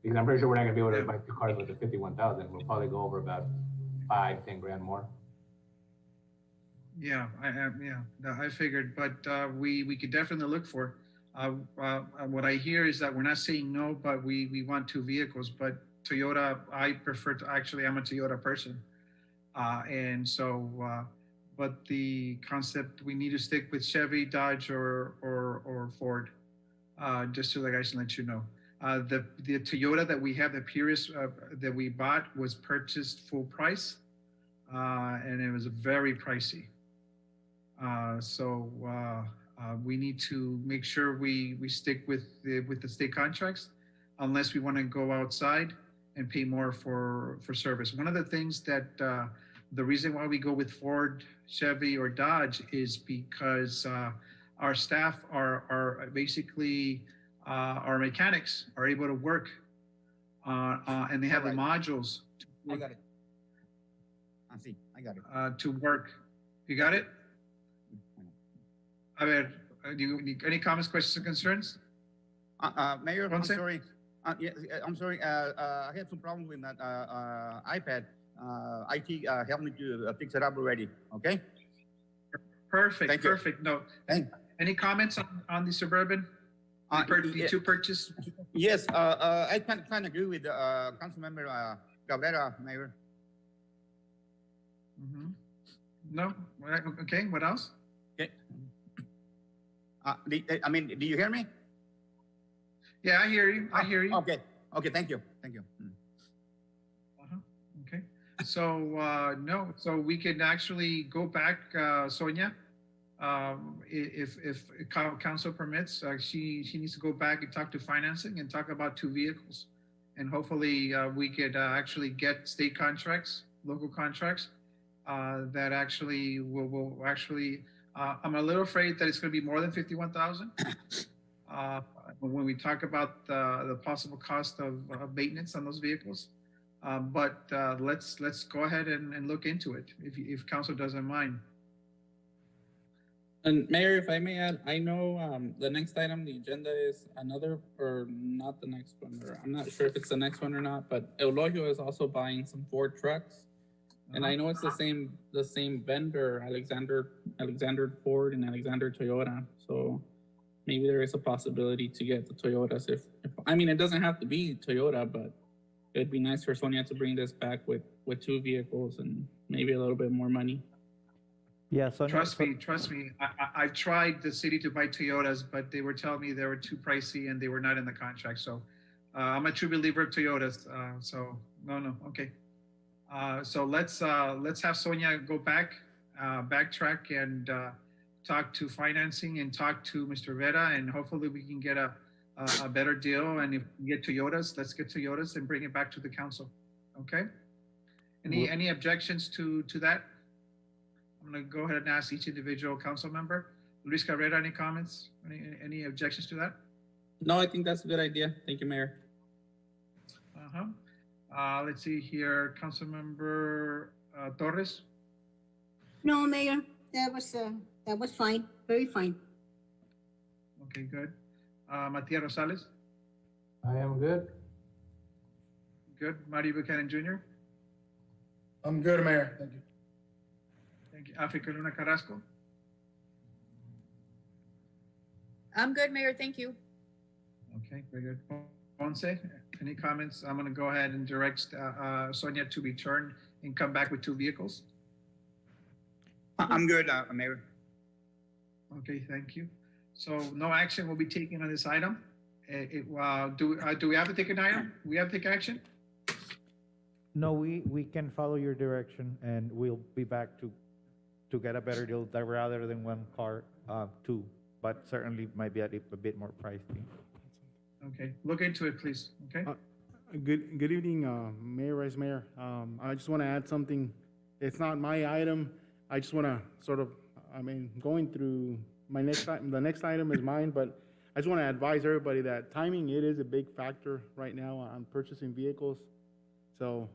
Because I'm pretty sure we're not gonna be able to buy 2 cars with the 51,000. We'll probably go over about 5-10 grand more. Yeah, I figured, but we could definitely look for it. What I hear is that we're not saying no, but we want 2 vehicles. But Toyota, I prefer to, actually, I'm a Toyota person. And so, but the concept, we need to stick with Chevy, Dodge, or Ford, just so that I can let you know. The Toyota that we have, the Prius that we bought, was purchased full price, and it was very pricey. So we need to make sure we stick with the state contracts, unless we want to go outside and pay more for service. One of the things that the reason why we go with Ford, Chevy, or Dodge is because our staff are basically our mechanics are able to work and they have the modules. I got it. I got it. To work. You got it? I mean, any comments, questions, or concerns? Mayor, I'm Ponce? sorry. Yeah, I'm sorry. I had some problems with that iPad. IT helped me to fix it up already. Okay. Perfect. Thank you. Perfect. No. Thank. Any comments on the Suburban? The 2 purchase? Yes. I kind of agree with Councilmember Cabrera, Mayor. Mm-hmm. No. Okay. What else? Okay. I mean, do you hear me? Yeah, I hear you. I hear you. Okay. Okay. Thank you. Thank you. Okay. So no. So we can actually go back, Sonia. If council permits, she needs to go back and talk to financing and talk about 2 vehicles, and hopefully we could actually get state contracts, local contracts that actually will actually. I'm a little afraid that it's going to be more than 51,000. When we talk about the possible cost of maintenance on those vehicles, but let's go ahead and look into it if council doesn't mind. And Mayor, if I may add, I know the next item on the agenda is another, or not the next one, or I'm not sure if it's the next one or not, but Eulogio is also buying some Ford trucks. And I know it's the same vendor, Alexander Ford and Alexander Toyota. So maybe there is a possibility to get the Toyotas if I mean, it doesn't have to be Toyota, but it'd be nice for Sonia to bring this back with two vehicles and maybe a little bit more money. Yeah, so Trust me. I've tried the city to buy Toyotas, but they were telling me they were too pricey and they were not in the contract. So I'm a true believer of Toyotas. So no, okay. So let's have Sonia go backtrack and talk to financing and talk to Mr. Vera, and hopefully we can get a better deal. And if we get Toyotas, let's get Toyotas and bring it back to the council. Okay? Any objections to that? I'm gonna go ahead and ask each individual council member. Luis Cabrera, any comments? Any objections to that? No, I think that's a good idea. Thank you, Mayor. Let's see here, Councilmember Torres. No, Mayor, that was fine, very fine. Okay, good. Matias Rosales, I am good. good. Mario Buchanan Jr., I'm good, Mayor. Thank you. thank you. Africa Luna Carrasco, I'm good, Mayor, thank you. okay, very good. Ponce, any comments? I'm gonna go ahead and direct Sonia to return and come back with two vehicles. I'm good, Mayor. Okay, thank you. So no action will be taken on this item. Do we have to take an item? We have to take action? no, we can follow your direction and we'll be back to get a better deal that rather than one car, two, but certainly might be a bit more pricey. Okay, look into it, please, okay? Good evening, Mayor, Vice Mayor. I just want to add something. It's not my item. I just want to sort of, going through my next item, the next item is mine, but I just want to advise everybody that timing, it is a big factor right now on purchasing vehicles. So,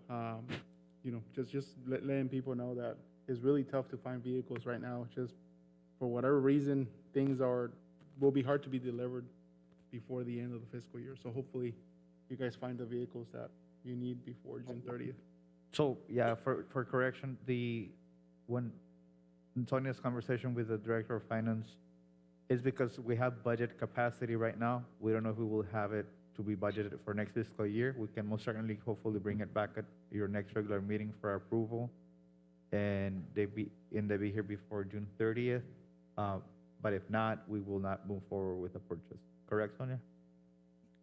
just letting people know that it's really tough to find vehicles right now. Just for whatever reason, things will be hard to be delivered before the end of the fiscal year. So hopefully you guys find the vehicles that you need before June 30th. So, yeah, for correction, when in Sonia's conversation with the Director of Finance, is because we have budget capacity right now. We don't know if we will have it to be budgeted for next fiscal year. We can most certainly, hopefully bring it back at your next regular meeting for approval. And they be here before June 30th. But if not, we will not move forward with the purchase. Correct, Sonia?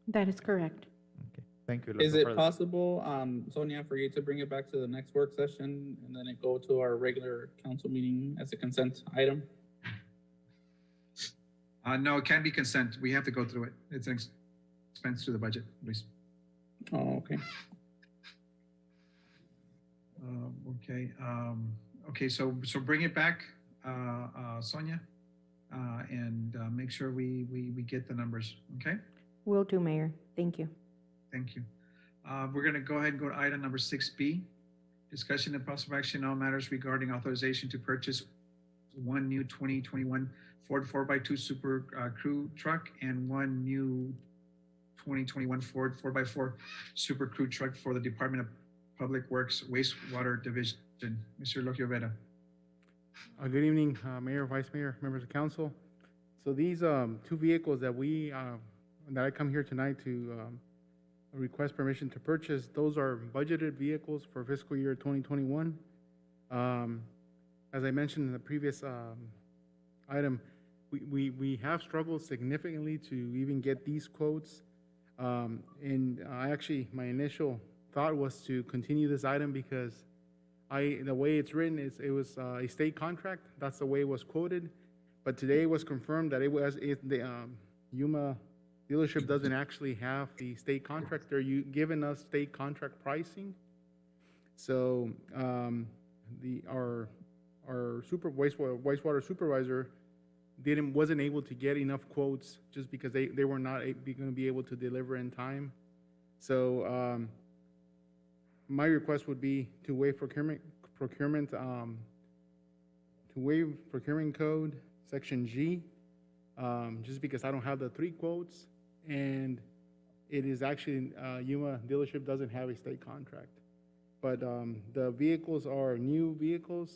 That is correct. Okay, thank you. Is it possible, Sonia, for you to bring it back to the next work session and then it go to our regular council meeting as a consent item? No, it can't be consent. We have to go through it. It's an expense to the budget, Luis. Oh, okay. Okay, so bring it back, Sonia, and make sure we get the numbers, okay? Will do, Mayor. Thank you. Thank you. We're gonna go ahead and go to item number 6B, discussion and possible action on all matters regarding authorization to purchase one new 2021 Ford 4x2 Super Crew truck and one new 2021 Ford 4x4 Super Crew truck for the Department of Public Works Wastewater Division. Mr. Eulogio Vera. Good evening, Mayor, Vice Mayor, members of council. So these two vehicles that I come here tonight to request permission to purchase, those are budgeted vehicles for fiscal year 2021. As I mentioned in the previous item, we have struggled significantly to even get these quotes. And my initial thought was to continue this item because the way it's written is it was a state contract. That's the way it was quoted. But today it was confirmed that the Yuma dealership doesn't actually have the state contract. They're giving us state contract pricing. So our wastewater supervisor wasn't able to get enough quotes just because they were not going to be able to deliver in time. So my request would be to waive procurement code section G, just because I don't have the 3 quotes, and it is actually, Yuma dealership doesn't have a state contract. But the vehicles are new vehicles.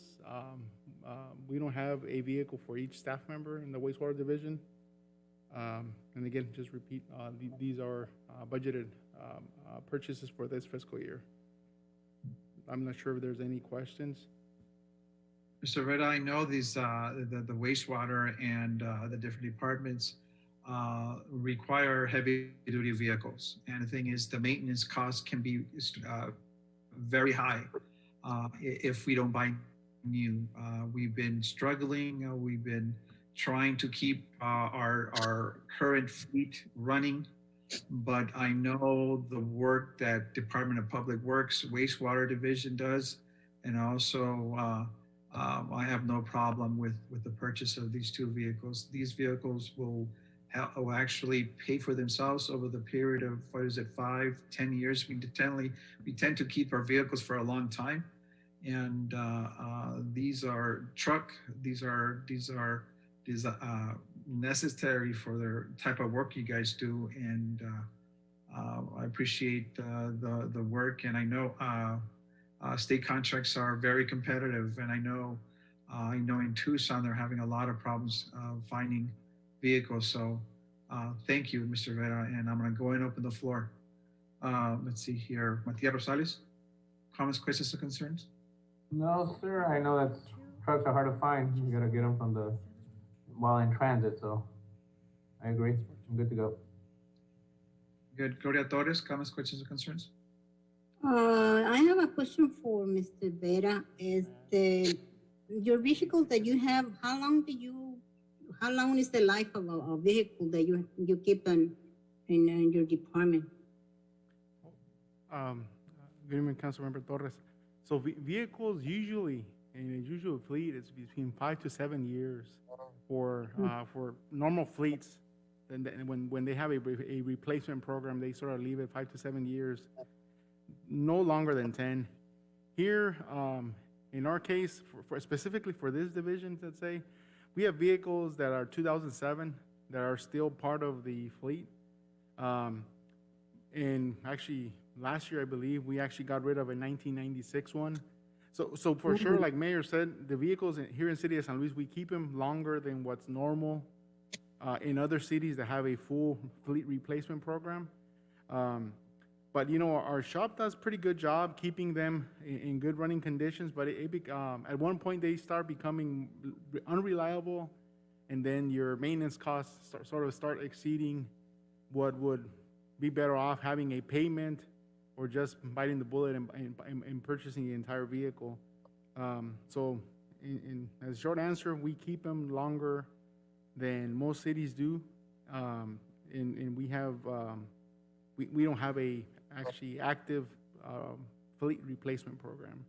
We don't have a vehicle for each staff member in the wastewater division. And again, just repeat, these are budgeted purchases for this fiscal year. I'm not sure if there's any questions. Mr. Reda, I know these, the wastewater and the different departments require heavy-duty vehicles. And the thing is, the maintenance costs can be very high if we don't buy new. We've been struggling. We've been trying to keep our current fleet running. But I know the work that Department of Public Works Wastewater Division does, and also I have no problem with the purchase of these 2 vehicles. These vehicles will actually pay for themselves over the period of, 5-10 years. We tend to keep our vehicles for a long time, and these are necessary for the type of work you guys do, and I appreciate the work, and I know state contracts are very competitive, and I know in Tucson they're having a lot of problems finding vehicles. So thank you, Mr. Vera, and I'm going to go and open the floor. Let's see here. Matias Rosales, comments, questions, or concerns? No, sir. I know that trucks are hard to find. You gotta get them while in transit. So I agree. I'm good to go. Good. Gloria Torres, comments, questions, or concerns? I have a question for Mr. Vera. Your vehicle that you have, how long is the life of a vehicle that you keep in your department? Good evening, Councilmember Torres. So vehicles usually, in a usual fleet, it's between 5 to 7 years for normal fleets. And then when they have a replacement program, they sort of leave it 5 to 7 years, no longer than 10. Here, in our case, specifically for this division, let's say, we have vehicles that are 2007 that are still part of the fleet. And actually, last year, I believe, we actually got rid of a 1996 one. So for sure, like Mayor said, the vehicles here in City of San Luis, we keep them longer than what's normal in other cities that have a full fleet replacement program. But you know, our shop does a pretty good job keeping them in good running conditions, but at one point they start becoming unreliable, and then your maintenance costs start exceeding what would be better off having a payment or just biting the bullet and purchasing the entire vehicle. So in as a short answer, we keep them longer than most cities do. And we have, we don't have a actually active fleet replacement program.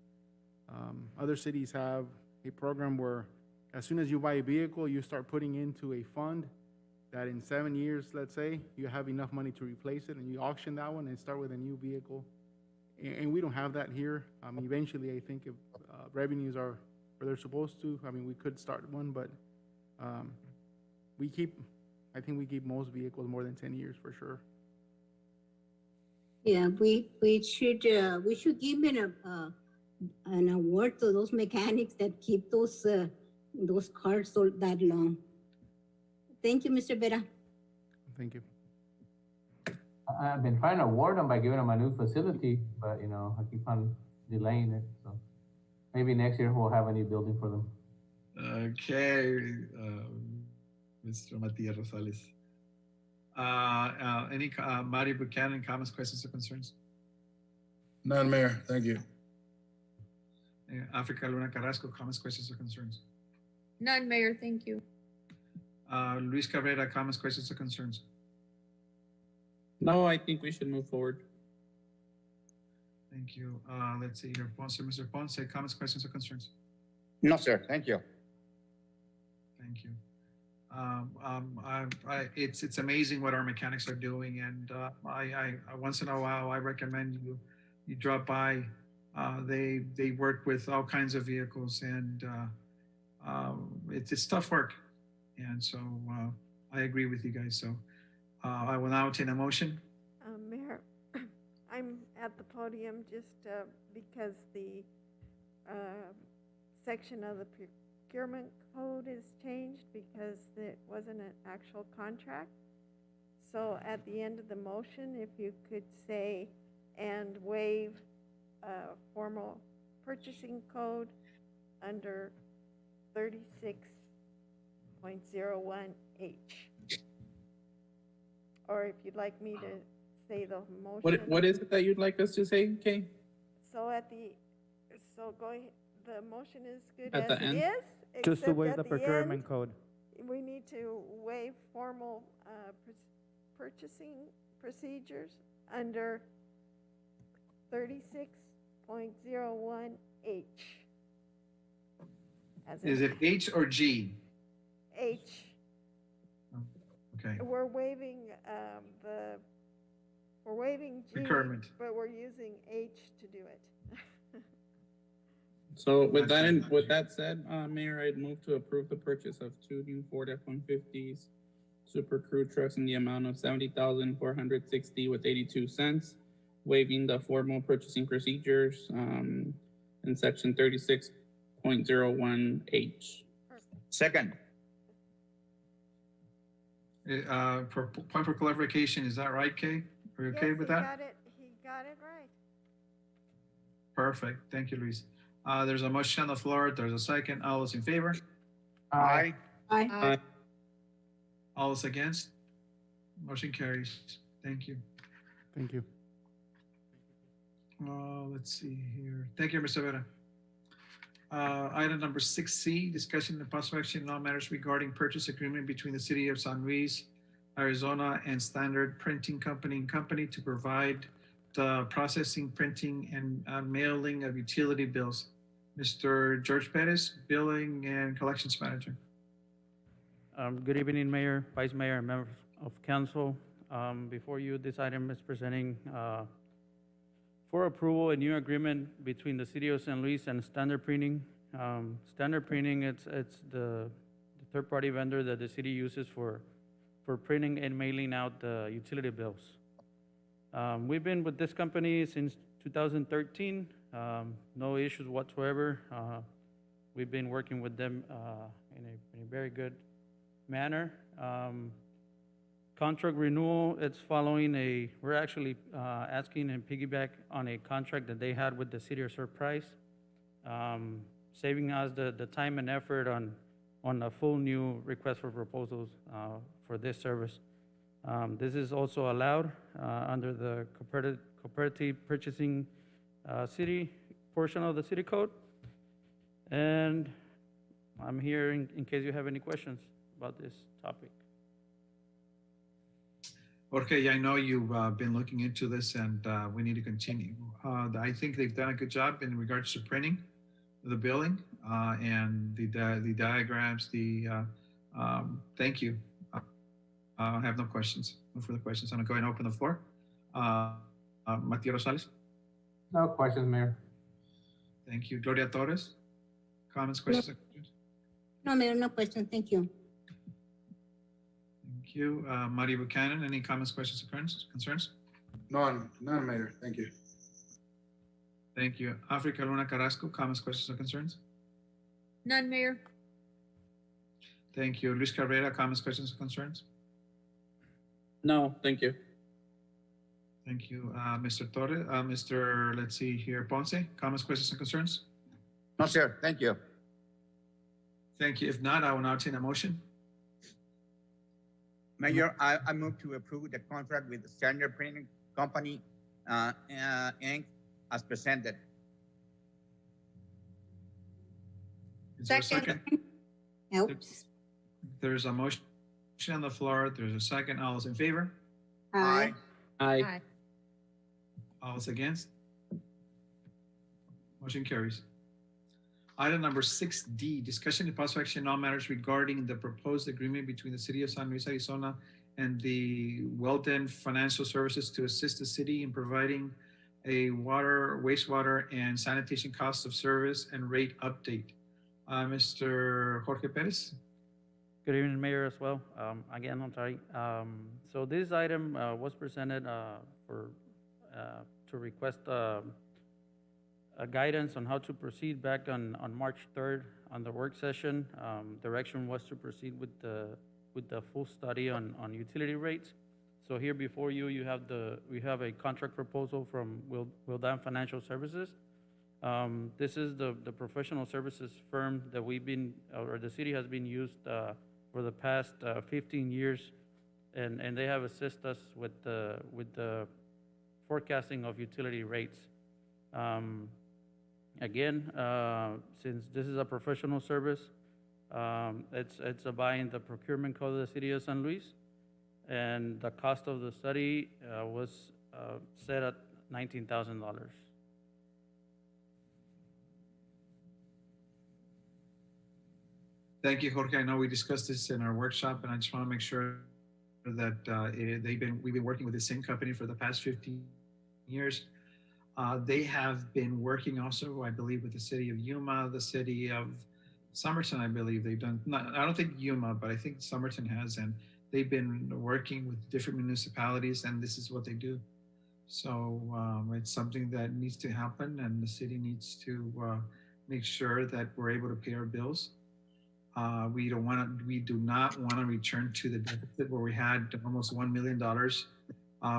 Other cities have a program where as soon as you buy a vehicle, you start putting into a fund that in 7 years, let's say, you have enough money to replace it, and you auction that one and start with a new vehicle. And we don't have that here. Eventually, I think if revenues are where they're supposed to, we could start one, but I think we keep most vehicles more than 10 years for sure. Yeah, we should give an award to those mechanics that keep those cars so that long. Thank you, Mr. Vera. Thank you. I've been trying to award them by giving them a new facility, but I keep on delaying it. So maybe next year we'll have a new building for them. Okay, Mr. Matias Rosales. Any Mari Buchanan, comments, questions, or concerns? None, Mayor. Thank you. Africa Luna Carrasco, comments, questions, or concerns? None, Mayor, thank you. Luis Cabrera, comments, questions, or concerns? No, I think we should move forward. Thank you. Let's see here. Mr. Ponce, comments, questions, or concerns? No, sir. Thank you. Thank you. It's amazing what our mechanics are doing, and I once in a while I recommend you drop by. They work with all kinds of vehicles, and it's tough work. And so I agree with you guys. So I will now entertain a motion. Mayor, I'm at the podium just because the section of the procurement code is changed because it wasn't an actual contract. So at the end of the motion, if you could say, and waive formal purchasing code under 36.01H. Or if you'd like me to say the motion. What is it that you'd like us to say, Kay? So go ahead, the motion is good At as the it end? is. Just to except waive at the procurement end, code. We need to waive formal purchasing procedures under 36.01H. As in Is it H or G? H. Okay. We're waiving G, Procurement. but we're using H to do it. So with that said, Mayor, I'd move to approve the purchase of 2 new Ford F-150s Super Crew trucks in the amount of $70,460 with 82 cents, waiving the formal purchasing procedures in section 36.01H. Second. For point for clarification, is that right, Kay? Are you okay Yes, with he that? got it right. Perfect. Thank you, Luis. There's a motion on the floor. There's a second. All those in favor? Aye. Aye. All those against? Motion carries. Thank you. Thank you. Let's see here. Thank you, Mr. Vera. Item number 6C, discussion and possible action on all matters regarding purchase agreement between the City of San Luis, Arizona and Standard Printing Company to provide the processing, printing, and mailing of utility bills. Mr. George Perez, Billing and Collections Manager. Good evening, Mayor, Vice Mayor, and members of council. Before you, this item is presenting for approval a new agreement between the City of San Luis and Standard Printing. Standard Printing, it's the third-party vendor that the city uses for printing and mailing out the utility bills. We've been with this company since 2013. No issues whatsoever. We've been working with them in a very good manner. Contract renewal, it's following we're actually asking and piggyback on a contract that they had with the City of Surprise, saving us the time and effort on a full new request for proposals for this service. This is also allowed under the cooperative purchasing city portion of the city code. And I'm here in case you have any questions about this topic. Okay, I know you've been looking into this and we need to continue. I think they've done a good job in regards to printing, the billing, and the diagrams, thank you. I have no questions, no further questions. I'm gonna go ahead and open the floor. Matias Rosales. No questions, Mayor. Thank you. Gloria Torres. Comments, questions? No, Mayor, no question. Thank you. Thank you. Marty Buchanan, any comments, questions, or concerns? None, Mayor. Thank you. Thank you. Africa Luna Carrasco, comments, questions, or concerns? None, Mayor. Thank you. Luis Cabrera, comments, questions, or concerns? No, thank you. Thank you. Mr. Torres, let's see here, Ponce, comments, questions, and concerns? No, sir. Thank you. Thank you. If not, I will now entertain a motion. Mayor, I move to approve the contract with the Standard Printing Company, Inc. as presented. Is there a second? Oops. There's a motion on the floor. There's a second. All those in favor? Aye. Aye. All those against? Motion carries. Item number 6D, discussion and possible action on all matters regarding the proposed agreement between the City of San Luis, Arizona and the Weldon Financial Services to assist the city in providing a water, wastewater, and sanitation cost of service and rate update. Mr. Jorge Perez. Good evening, Mayor, as well. Again, I'm sorry. So this item was presented to request a guidance on how to proceed back on March 3rd on the work session. Direction was to proceed with the full study on utility rates. So here before you, we have a contract proposal from Wildan Financial Services. This is the professional services firm that the city has been used for the past 15 years, and they have assisted us with the forecasting of utility rates. Again, since this is a professional service, it's abiding the procurement code of the city of San Luis, and the cost of the study was set at $19,000. Thank you, Jorge. I know we discussed this in our workshop, and I just want to make sure that we've been working with the same company for the past 15 years. They have been working also, I believe, with the city of Yuma, the city of Somerton, I believe they've done, I don't think Yuma, but I think Somerton has, and they've been working with different municipalities, and this is what they do. So it's something that needs to happen, and the city needs to make sure that we're able to pay our bills. We do not want to return to the deficit where we had almost $1 million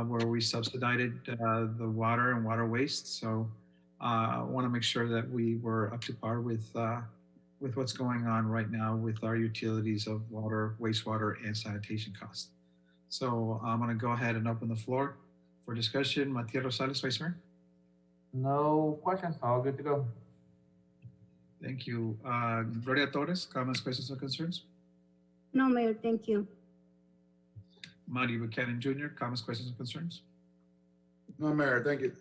where we subsidized the water and water waste. So I want to make sure that we were up to par with what's going on right now with our utilities of water, wastewater, and sanitation costs. So I'm going to go ahead and open the floor for discussion. Matias Rosales, Vice Mayor. No questions, all good to go. Thank you. Gloria Torres, comments, questions, or concerns? No, Mayor, thank you. Marty Buchanan Jr., comments, questions, or concerns? No, Mayor, thank you.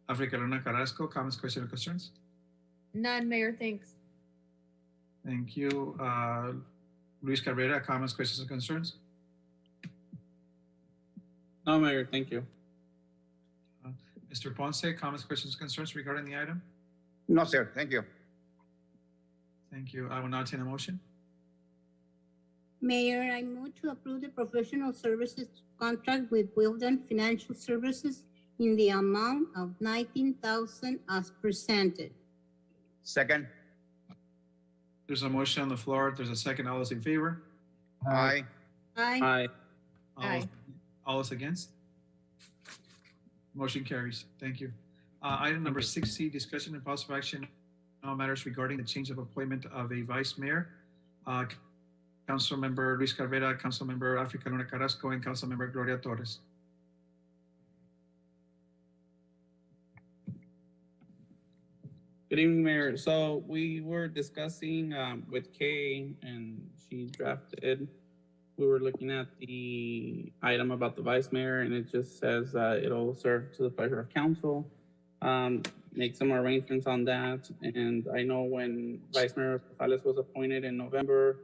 Africa Luna Carrasco, comments, questions, or concerns? None, Mayor, thanks. Thank you. Luis Cabrera, comments, questions, or concerns? No, Mayor, thank you. Mr. Ponce, comments, questions, or concerns regarding the item? No, sir. Thank you. Thank you. I will now entertain a motion. Mayor, I move to approve the professional services contract with Wildan Financial Services in the amount of $19,000 as presented. Second. There's a motion on the floor. There's a second. All those in favor? Aye. Aye. Aye. All those against? Motion carries. Thank you. Item number 6C, discussion and possible action on all matters regarding the change of appointment of a vice mayor. Councilmember Luis Cabrera, Councilmember Africa Luna Carrasco, and Councilmember Gloria Torres. Good evening, Mayor. So we were discussing with Kay, and she drafted. We were looking at the item about the vice mayor, and it just says it'll serve to the pleasure of council. Make some arrangements on that. And I know when Vice Mayor Rosales was appointed in November,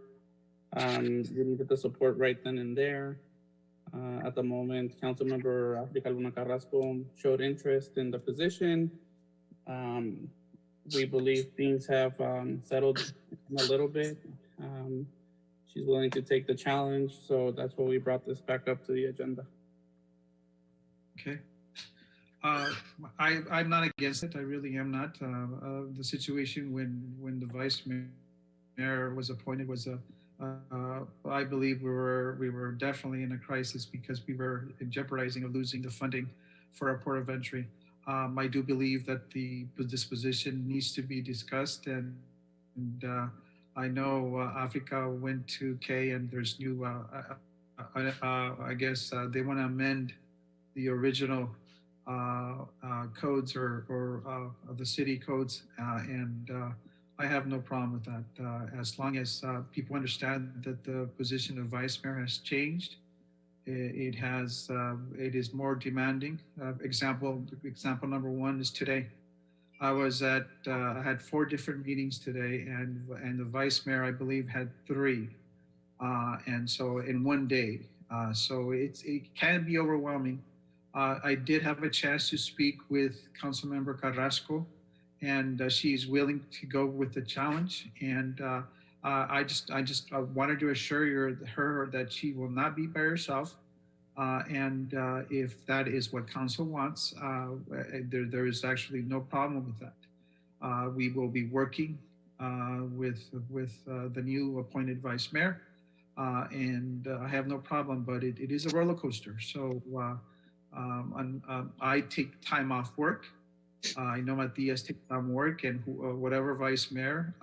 you needed the support right then and there. At the moment, Councilmember Africa Luna Carrasco showed interest in the position. We believe things have settled a little bit. She's willing to take the challenge, so that's why we brought this back up to the agenda. Okay. I'm not against it. I really am not. The situation when the vice mayor was appointed was I believe we were definitely in a crisis because we were jeopardizing of losing the funding for our port of entry. I do believe that this position needs to be discussed, and I know Africa went to Kay, and there's new. I guess they want to amend the original codes or the city codes, and I have no problem with that. As long as people understand that the position of vice mayor has changed, it is more demanding. Example number one is today. I had 4 different meetings today, and the vice mayor, I believe, had 3, and so in one day. So it can be overwhelming. I did have a chance to speak with Councilmember Carrasco, and she's willing to go with the challenge. And I just wanted to assure her that she will not be by herself. And if that is what council wants, there is actually no problem with that. We will be working with the new appointed vice mayor, and I have no problem. But it is a roller coaster. So I take time off work. I know Matias takes time work, and whatever vice mayor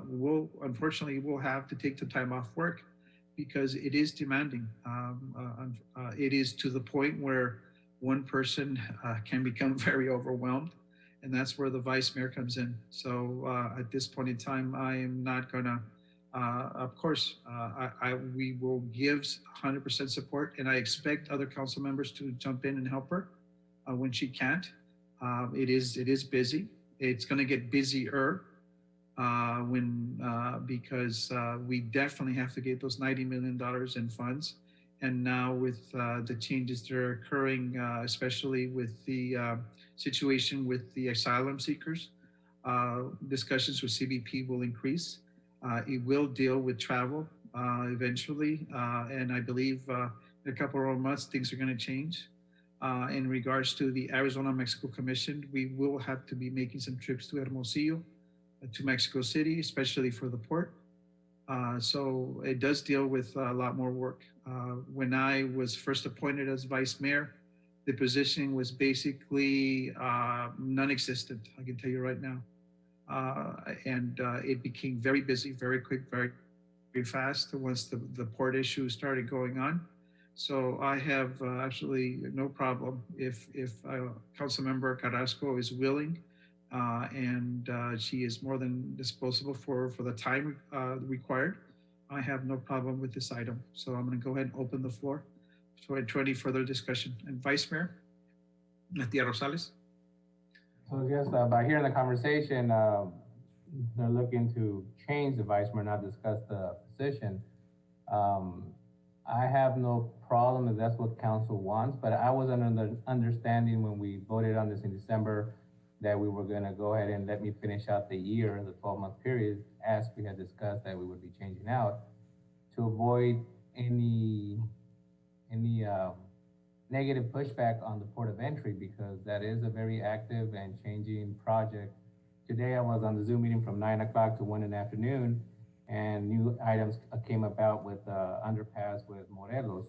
will have to take the time off work, because it is demanding. It is to the point where one person can become very overwhelmed, and that's where the vice mayor comes in. So at this point in time, I am not gonna, of course, we will give 100% support, and I expect other council members to jump in and help her when she can't. It is busy. It's gonna get busier because we definitely have to get those $90 million in funds. And now with the changes that are occurring, especially with the situation with the asylum seekers, discussions with CBP will increase. It will deal with travel eventually. And I believe in a couple of months, things are gonna change. In regards to the Arizona-Mexico Commission, we will have to be making some trips to Hermosillo, to Mexico City, especially for the port. So it does deal with a lot more work. When I was first appointed as vice mayor, the position was basically non-existent, I can tell you right now. And it became very busy, very quick, very fast once the port issue started going on. So I have absolutely no problem if Councilmember Carrasco is willing, and she is more than disposable for the time required. I have no problem with this item. So I'm going to go ahead and open the floor to any further discussion. And Vice Mayor, Natia Rosales. So just by hearing the conversation, they're looking to change the vice mayor, not discuss the position. I have no problem if that's what council wants, but I was under the understanding when we voted on this in December that we were gonna go ahead and let me finish out the year, the 12-month period, as we had discussed that we would be changing out to avoid any negative pushback on the port of entry, because that is a very active and changing project. Today I was on the Zoom meeting from 9 o'clock to 1 in the afternoon, and new items came about with underpass with Morelos.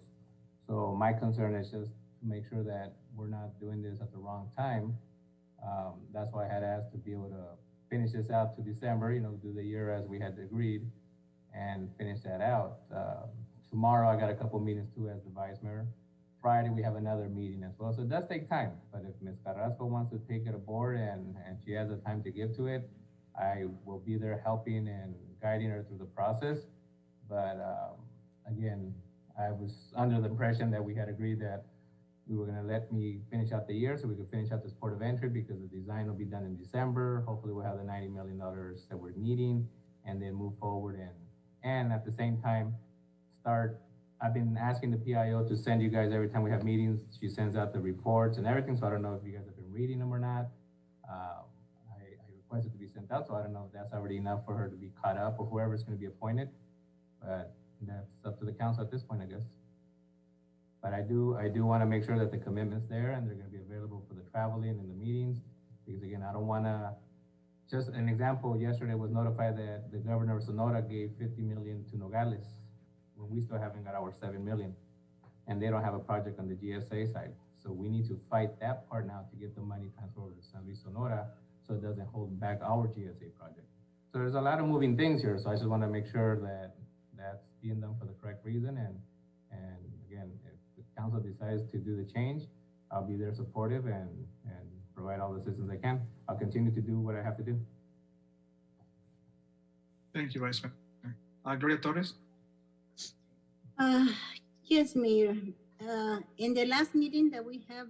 So my concern is just to make sure that we're not doing this at the wrong time. That's why I had asked to be able to finish this out to December, do the year as we had agreed and finish that out. Tomorrow I got a couple meetings too as the vice mayor. Friday we have another meeting as well. So it does take time, but if Ms. Carrasco wants to take it aboard and she has the time to give to it, I will be there helping and guiding her through the process. But again, I was under the impression that we had agreed that we were gonna let me finish out the year so we could finish out this port of entry, because the design will be done in December. Hopefully we'll have the $90 million that we're needing, and then move forward and at the same time I've been asking the PIO to send you guys every time we have meetings. She sends out the reports and everything, so I don't know if you guys have been reading them or not. I requested to be sent out, so I don't know if that's already enough for her to be caught up, or whoever's gonna be appointed. But that's up to the council at this point, I guess. But I do want to make sure that the commitment's there and they're going to be available for the traveling and the meetings, because again, I don't want to, just an example, yesterday was notified that the governor of Sonora gave 50 million to Nogales when we still haven't got our 7 million, and they don't have a project on the GSA side. So we need to fight that part now to get the money transferred over to San Luis Sonora, so it doesn't hold back our GSA project. So there's a lot of moving things here, so I just want to make sure that that's being done for the correct reason. And again, if the council decides to do the change, I'll be there supportive and provide all the assistance I can. I'll continue to do what I have to do. Thank you, Vice Mayor. Gloria Torres. Yes, Mayor. In the last meeting that we have,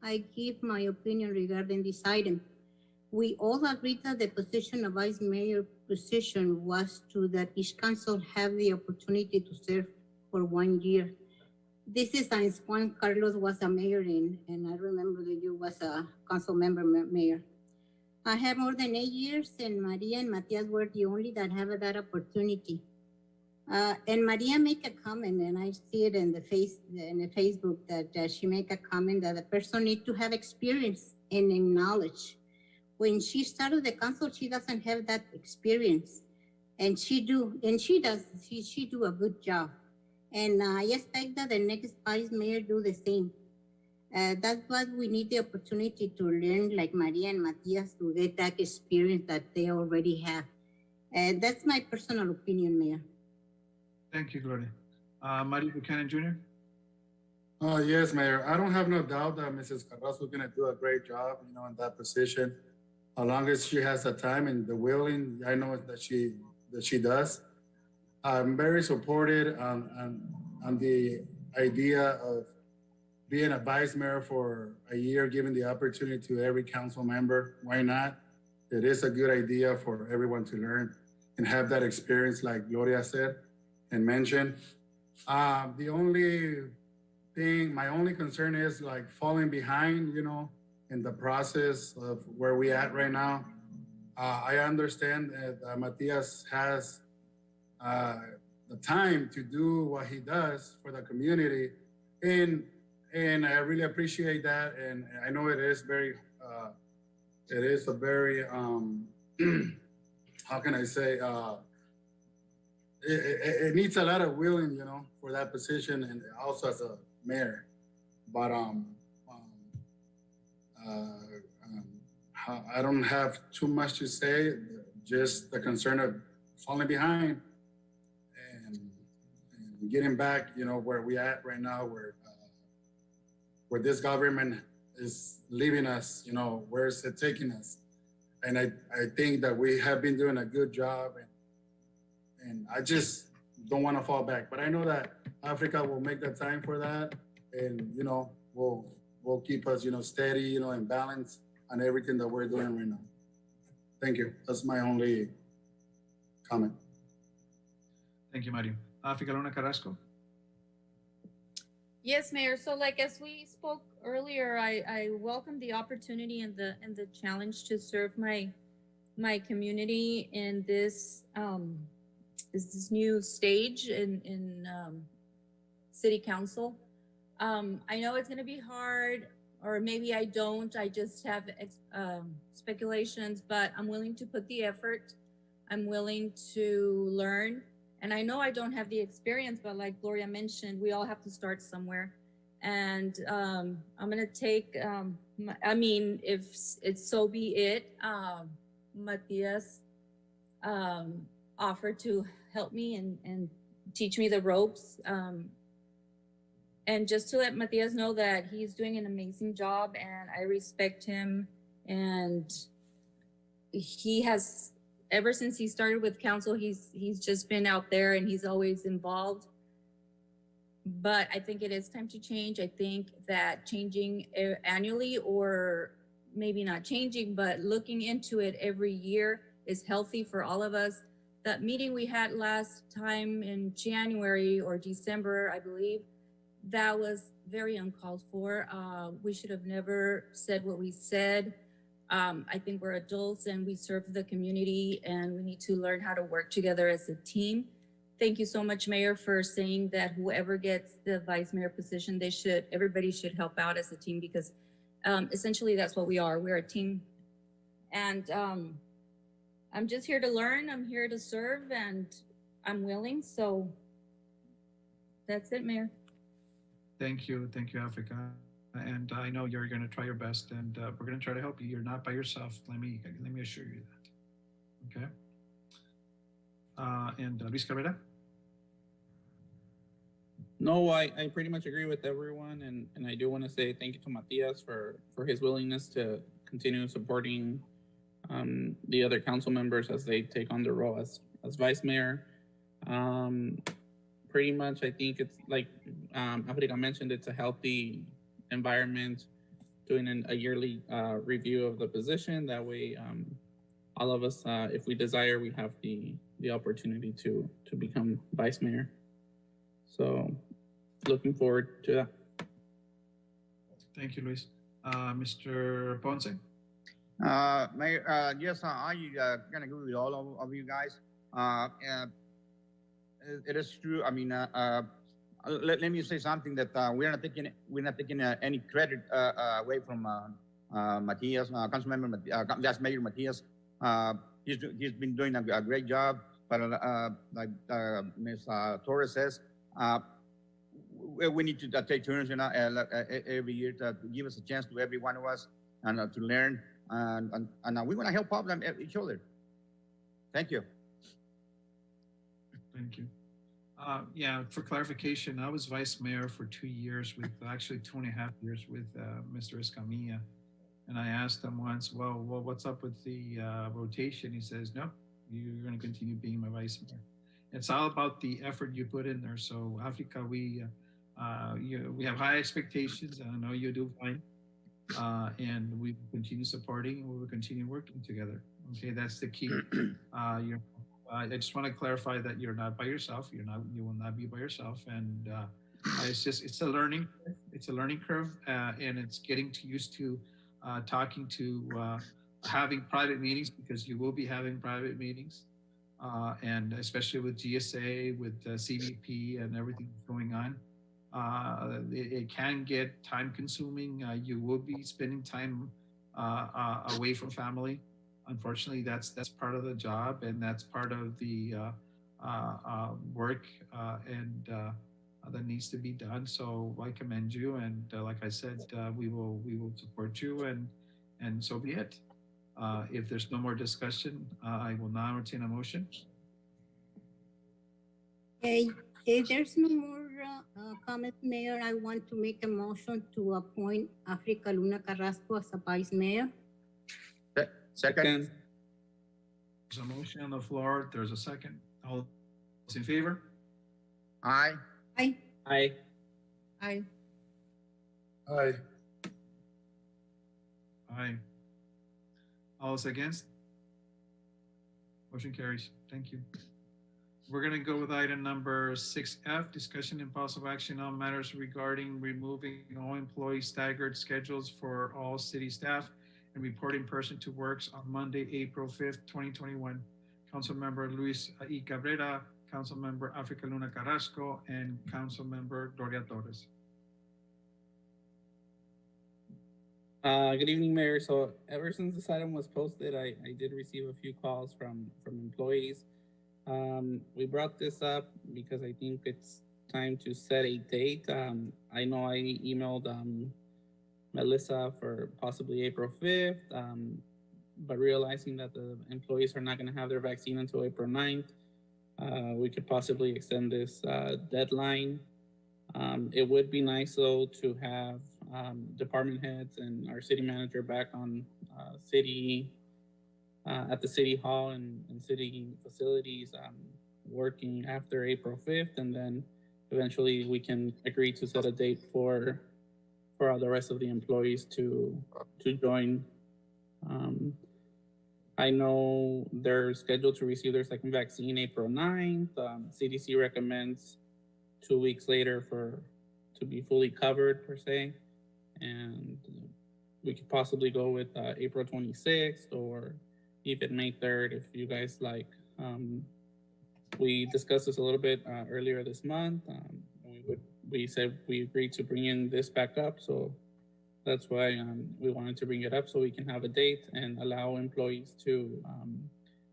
I give my opinion regarding this item. We all agreed that the position of vice mayor position was to that each council have the opportunity to serve for 1 year. This is since Juan Carlos was a mayor and I remember that you was a council member mayor. I have more than 8 years, and Maria and Matias were the only that have that opportunity. And Maria make a comment, and I see it in the Facebook that she make a comment that the person need to have experience and in knowledge. When she started the council, she doesn't have that experience, and she do a good job. And I expect that the next vice mayor do the same. That's what we need the opportunity to learn, like Maria and Matias, to get that experience that they already have. That's my personal opinion, Mayor. Thank you, Gloria. Mario Buchanan Jr. Yes, Mayor. I don't have no doubt that Mrs. Carrasco is gonna do a great job, you know, in that position. As long as she has the time and the willing, I know that she does. I'm very supported on the idea of being a vice mayor for a year, giving the opportunity to every council member. Why not? It is a good idea for everyone to learn and have that experience, like Gloria said and mentioned. The only thing, my only concern is like falling behind, you know, in the process of where we at right now. I understand that Matias has the time to do what he does for the community, and I really appreciate that. And I know it is very, it is a very, how can I say, it needs a lot of willing, you know, for that position, and also as a mayor. But I don't have too much to say, just the concern of falling behind and getting back, you know, where we at right now, where this government is leaving us, you know, where is it taking us? And I think that we have been doing a good job, and I just don't want to fall back. But I know that Africa will make the time for that, and, you know, will keep us, you know, steady, you know, in balance on everything that we're doing right now. Thank you. That's my only comment. Thank you, Mario. Figalona Carrasco. Yes, Mayor. So like as we spoke earlier, I welcome the opportunity and the challenge to serve my community in this new stage in city council. I know it's going to be hard, or maybe I don't. I just have speculations, but I'm willing to put the effort. I'm willing to learn. And I know I don't have the experience, but like Gloria mentioned, we all have to start somewhere. And I'm going to take, I mean, if it's so be it, Matias offered to help me and teach me the ropes. And just to let Matias know that he's doing an amazing job and I respect him. And he has, ever since he started with council, he's just been out there and he's always involved. But I think it is time to change. I think that changing annually, or maybe not changing, but looking into it every year is healthy for all of us. That meeting we had last time in January or December, I believe, that was very uncalled for. We should have never said what we said. I think we're adults and we serve the community and we need to learn how to work together as a team. Thank you so much, Mayor, for saying that whoever gets the vice mayor position, everybody should help out as a team, because essentially that's what we are. We're a team. And I'm just here to learn. I'm here to serve, and I'm willing. So that's it, Mayor. Thank you, Africa. And I know you're going to try your best, and we're going to try to help you. You're not by yourself. Let me assure you that. Okay. And Luis Cabrera. No, I pretty much agree with everyone, and I do want to say thank you to Matias for his willingness to continue supporting the other council members as they take on the role as vice mayor. Pretty much, I think it's like Africa mentioned, it's a healthy environment, doing a yearly review of the position. That way, all of us, if we desire, we have the opportunity to become vice mayor. So looking forward to that. Thank you, Luis. Mr. Ponce. Mayor, yes, I kind of agree with all of you guys. It is true. I mean, let me say something that we're not taking any credit away from Matias, Councilmember, that's Mayor Matias. He's been doing a great job. But like Ms. Torres says, we need to take turns, every year to give us a chance to every one of us and to learn, and we want to help out each other. Thank you. Thank you. Yeah, for clarification, I was vice mayor for 2 years with, actually 2.5 years with Mr. Escamilla. And I asked him once, well, what's up with the rotation? He says, no, you're going to continue being my vice mayor. It's all about the effort you put in there. So Africa, we have high expectations, and I know you do fine. And we will continue supporting, and we will continue working together. Okay, that's the key. I just want to clarify that you're not by yourself. You will not be by yourself. And it's a learning curve, and it's getting used to talking to having private meetings, because you will be having private meetings, and especially with GSA, with CVP, and everything going on. It can get time consuming. You will be spending time away from family. Unfortunately, that's part of the job, and that's part of the work and that needs to be done. So I commend you, and like I said, we will support you, and so be it. If there's no more discussion, I will now entertain a motion. Okay, if there's no more comment, Mayor, I want to make a motion to appoint Africa Luna Carrasco as a vice mayor. Second. There's a motion on the floor. There's a second. All those in favor? Aye. Aye. Aye. Aye. Aye. Aye. All those against? Motion carries. Thank you. We're going to go with item number 6F, discussion and possible action on matters regarding removing all employee staggered schedules for all city staff and report in person to works on Monday, April 5th, 2021. Councilmember Luis E. Cabrera, Councilmember Africa Luna Carrasco, and Councilmember Gloria Torres. Good evening, Mayor. So ever since this item was posted, I did receive a few calls from employees. We brought this up because I think it's time to set a date. I know I emailed Melissa for possibly April 5th, but realizing that the employees are not going to have their vaccine until April 9th, we could possibly extend this deadline. It would be nice, though, to have department heads and our city manager back on at the city hall and city facilities working after April 5th, and then eventually we can agree to set a date for all the rest of the employees to join. I know they're scheduled to receive their second vaccine April 9th. CDC recommends 2 weeks later to be fully covered per se. And we could possibly go with April 26th or even May 3rd if you guys like. We discussed this a little bit earlier this month. We said we agreed to bring in this back up, so that's why we wanted to bring it up so we can have a date and allow employees to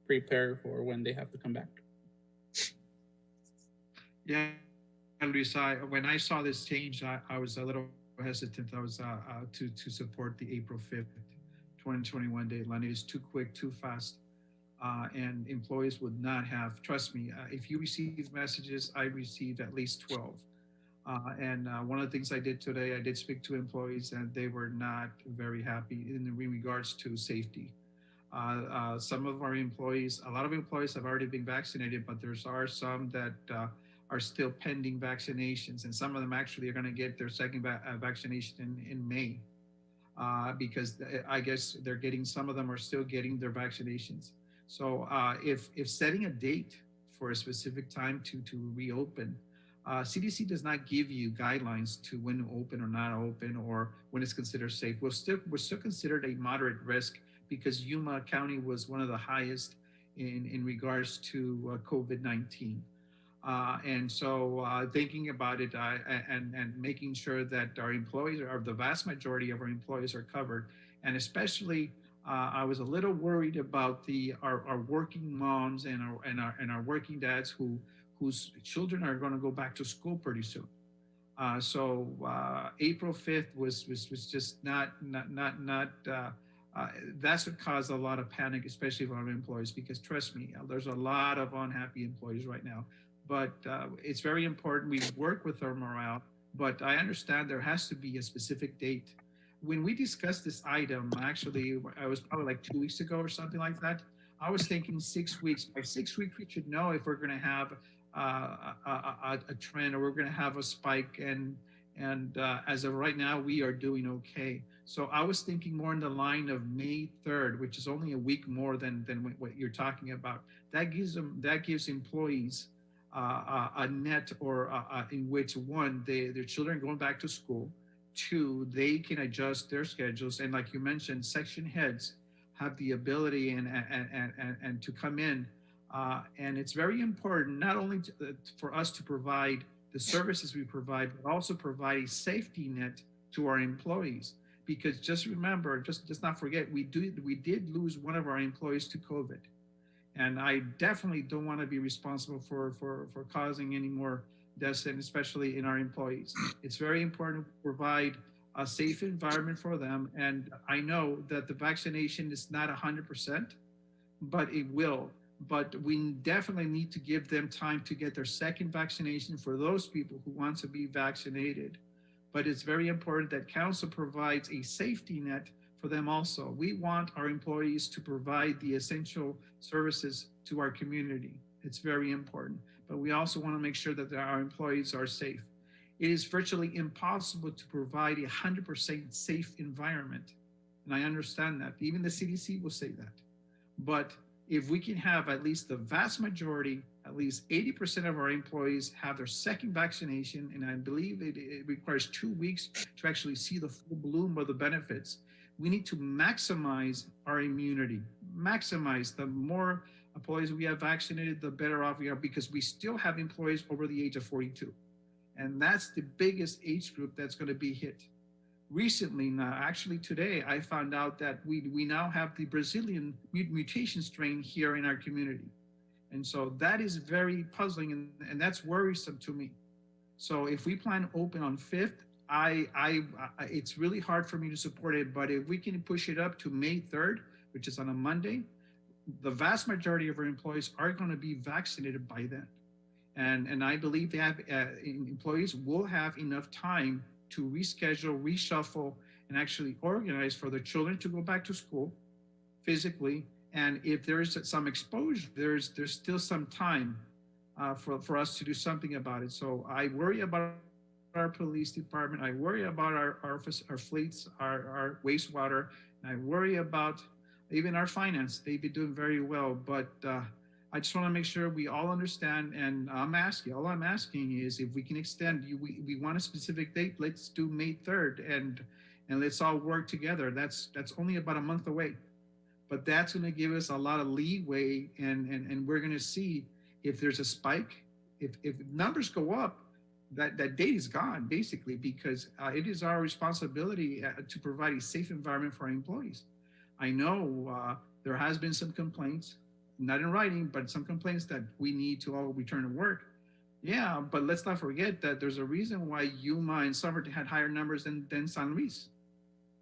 prepare for when they have to come back. Yeah, Luis, when I saw this change, I was a little hesitant. I was to support the April 5th, 2021 deadline. It is too quick, too fast. And employees would not have, trust me, if you receive messages, I received at least 12. And one of the things I did today, I did speak to employees, and they were not very happy in regards to safety. Some of our employees, a lot of employees have already been vaccinated, but there are some that are still pending vaccinations, and some of them actually are going to get their second vaccination in May, because I guess they're getting, some of them are still getting their vaccinations. So if setting a date for a specific time to reopen, CDC does not give you guidelines to when to open or not open or when it's considered safe. We're still considered a moderate risk because Yuma County was one of the highest in regards to COVID-19. And so thinking about it and making sure that our employees, or the vast majority of our employees, are covered. And especially, I was a little worried about our working moms and our working dads whose children are going to go back to school pretty soon. So April 5th was just not that's what caused a lot of panic, especially for our employees, because trust me, there's a lot of unhappy employees right now. But it's very important we work with our morale, but I understand there has to be a specific date. When we discussed this item, actually, I was probably like 2 weeks ago or something like that. I was thinking 6 weeks. By 6 weeks, we should know if we're going to have a trend or we're going to have a spike. And as of right now, we are doing okay. So I was thinking more in the line of May 3rd, which is only a week more than what you're talking about. That gives employees a net or in which, one, their children going back to school. Two, they can adjust their schedules, and like you mentioned, section heads have the ability and to come in, and it's very important not only for us to provide the services we provide, but also provide a safety net to our employees. Because just remember, just not forget, we did lose one of our employees to COVID, and I definitely don't want to be responsible for causing any more deaths, and especially in our employees. It's very important to provide a safe environment for them. And I know that the vaccination is not 100%, but it will. But we definitely need to give them time to get their second vaccination for those people who want to be vaccinated. But it's very important that council provides a safety net for them also. We want our employees to provide the essential services to our community. It's very important. But we also want to make sure that our employees are safe. It is virtually impossible to provide a 100% safe environment. And I understand that. Even the CDC will say that. But if we can have at least the vast majority, at least 80% of our employees have their second vaccination, and I believe it requires 2 weeks to actually see the full bloom of the benefits, we need to maximize our immunity, maximize. The more employees we have vaccinated, the better off we are, because we still have employees over the age of 42. And that's the biggest age group that's going to be hit. Recently, now, actually today, I found out that we now have the Brazilian mutation strain here in our community. And so that is very puzzling, and that's worrisome to me. So if we plan to open on 5th, it's really hard for me to support it, but if we can push it up to May 3rd, which is on a Monday, the vast majority of our employees are going to be vaccinated by then. And I believe they have employees will have enough time to reschedule, reshuffle, and actually organize for their children to go back to school physically. And if there is some exposure, there's still some time for us to do something about it. So I worry about our police department. I worry about our fleets, our wastewater. And I worry about even our finance. They've been doing very well, but I just want to make sure we all understand. And all I'm asking is if we can extend, we want a specific date, let's do May 3rd and let's all work together. That's only about a month away, but that's going to give us a lot of leeway, and we're going to see if there's a spike. If numbers go up, that date is gone basically, because it is our responsibility to provide a safe environment for our employees. I know there has been some complaints, not in writing, but some complaints that we need to all return to work. Yeah, but let's not forget that there's a reason why Yuma and Somerton had higher numbers than San Luis.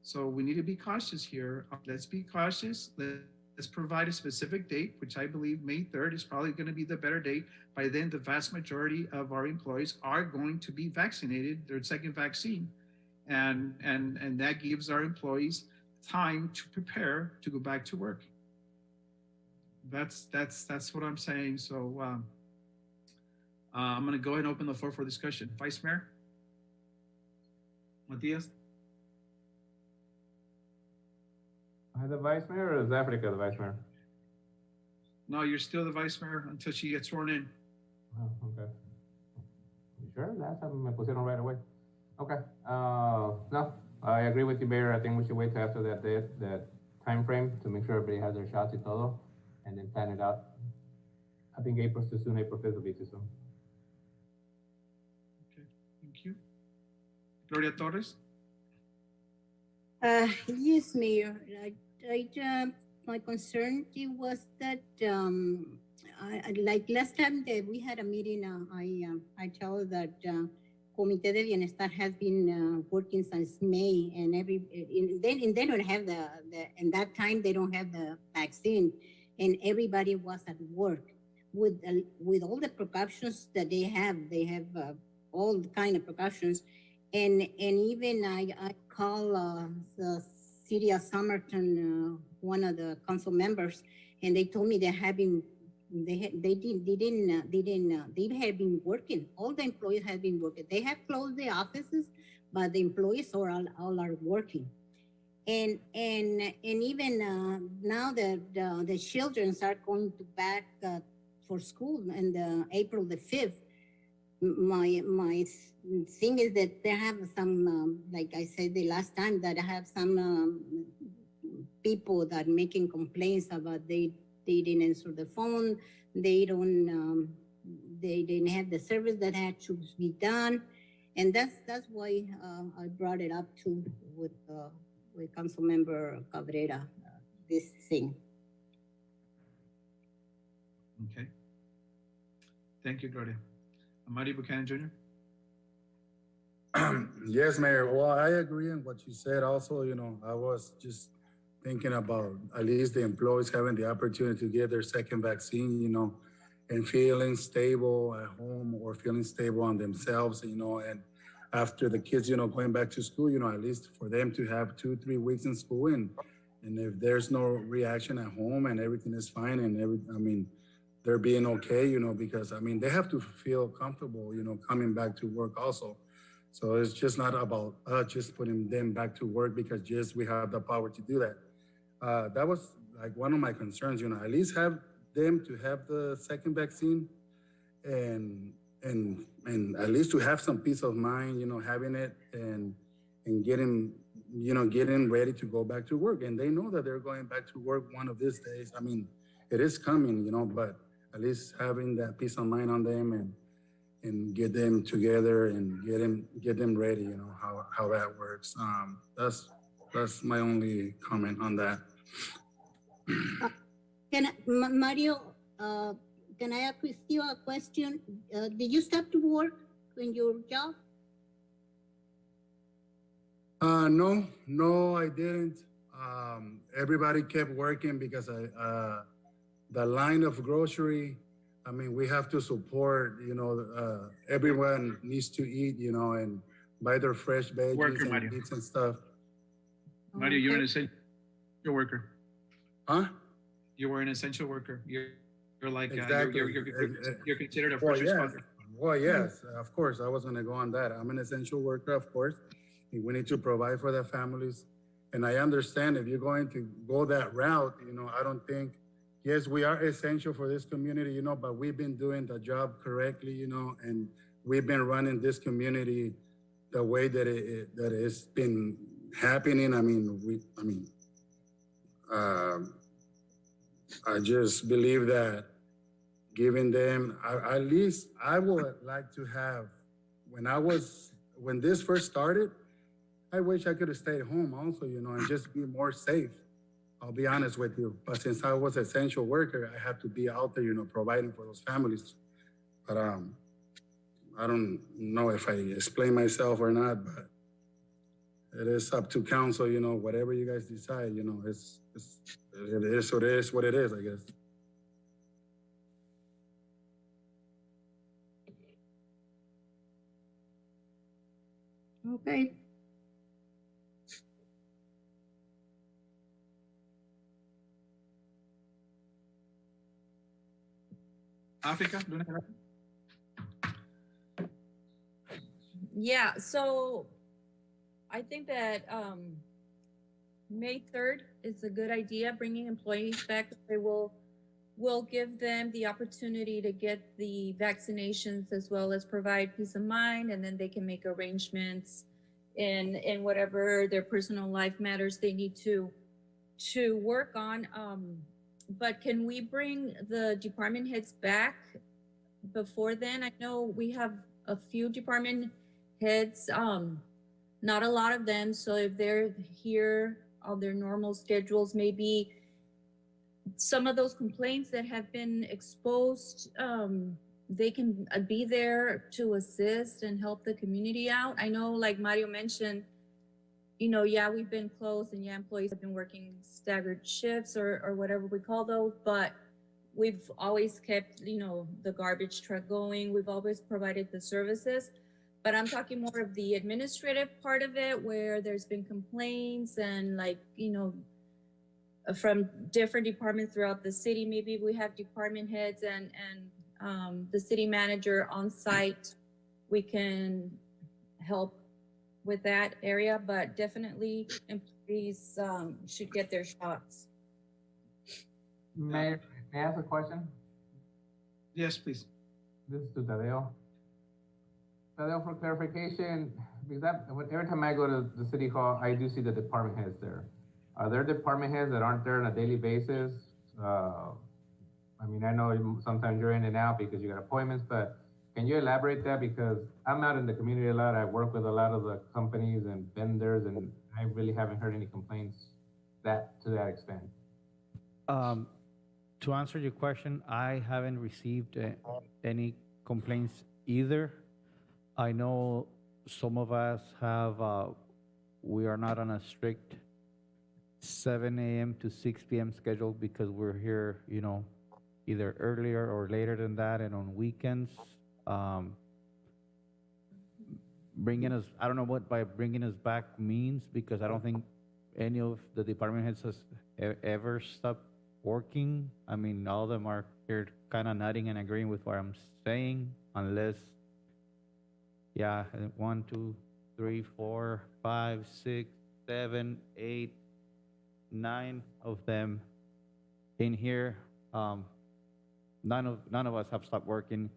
So we need to be cautious here. Let's be cautious. Let's provide a specific date, which I believe May 3rd is probably going to be the better date. By then, the vast majority of our employees are going to be vaccinated, their second vaccine. And that gives our employees time to prepare to go back to work. That's what I'm saying. So I'm going to go ahead and open the floor for discussion. Vice Mayor Matias. The Vice Mayor, or is Africa the Vice Mayor? No, you're still the Vice Mayor until she gets sworn in. Oh, okay. You sure? That's something me pusieron right away. Okay. No, I agree with you, Mayor. I think we should wait till after that date, that time frame to make sure everybody has their shots y todo, and then plan it out. I think April's too soon, April 5th will be too soon. Okay, thank you. Gloria Torres? Yes, Mayor. My concern it was that like last time that we had a meeting, I tell that Comité de Bienestar has been working since May, and they don't have in that time they don't have the vaccine, and everybody was at work with all the precautions that they have all the kind of precautions, and even I call the city of Somerton, one of the council members, and they told me they have been they had been working. All the employees have been working. They have closed the offices, but the employees all are working. And even now that the children are going to back for school and April the 5th, my thing is that they have some, like I said the last time, that I have some people that making complaints about they didn't answer the phone, they didn't have the service that had to be done, and that's why I brought it up too with Council Member Cabrera, this thing. Okay. Thank you, Gloria. Amari Buchanan Jr.? Yes, Mayor. Well, I agree on what you said. Also, I was just thinking about at least the employees having the opportunity to get their second vaccine, and feeling stable at home or feeling stable on themselves, and after the kids, going back to school, at least for them to have 2-3 weeks in school, and if there's no reaction at home and everything is fine and they're being okay, because they have to feel comfortable, coming back to work also. So it's just not about just putting them back to work because just we have the power to do that. That was like one of my concerns, at least have them to have the second vaccine and at least to have some peace of mind, having it and getting ready to go back to work. And they know that they're going back to work one of these days. It is coming, but at least having that peace of mind on them and get them together and get them ready, how that works. That's my only comment on that. Mario, can I ask you a question? Did you stop to work in your job? No, I didn't. Everybody kept working because the line of grocery, we have to support, everyone needs to eat, and buy their fresh veggies and meats and stuff. Mario, you're an essential worker. Huh? You were an essential worker. You're like, exactly. You're considered a first responder. Well, yes, of course. I was going to go on that. I'm an essential worker, of course. We need to provide for their families. And I understand if you're going to go that route, I don't think, yes, we are essential for this community, but we've been doing the job correctly, and we've been running this community the way that it's been happening. I just believe that giving them, at least I would like to have, when this first started, I wish I could have stayed home also, and just be more safe. I'll be honest with you. But since I was an essential worker, I had to be out there, providing for those families. But I don't know if I explain myself or not, but it is up to council, whatever you guys decide, it is what it is, I guess. Okay. Africa, Yeah, so I think that May 3rd is a good idea, bringing employees back. We'll give them the opportunity to get the vaccinations as well as provide peace of mind, and then they can make arrangements in whatever their personal life matters they need to to work on. But can we bring the department heads back before then? I know we have a few department heads, not a lot of them. So if they're here on their normal schedules, maybe some of those complaints that have been exposed, they can be there to assist and help the community out. I know, like Mario mentioned, yeah, we've been closed and yeah, employees have been working staggered shifts or whatever we call those, but we've always kept, the garbage truck going. We've always provided the services, but I'm talking more of the administrative part of it where there's been complaints and from different departments throughout the city. Maybe we have department heads and the city manager on site. We can help with that area, but definitely employees should get their shots. Mayor, may I ask a question? Yes, please. This is to Tadeo. Tadeo, for clarification, because every time I go to the city hall, I do see the department heads there. Are there department heads that aren't there on a daily basis? I know sometimes you're in and out because you got appointments, but can you elaborate that? Because I'm out in the community a lot. I work with a lot of the companies and vendors, and I really haven't heard any complaints to that extent. To answer your question, I haven't received any complaints either. I know some of us we are not on a strict 7 a.m. to 6 p.m. schedule because we're here, either earlier or later than that, and on weekends. I don't know what by bringing us back means, because I don't think any of the department heads has ever stopped working. All of them are here kind of nodding and agreeing with what I'm saying, unless, 1, 2, 3, 4, 5, 6, 7, 8, 9 of them in here. None of us have stopped working.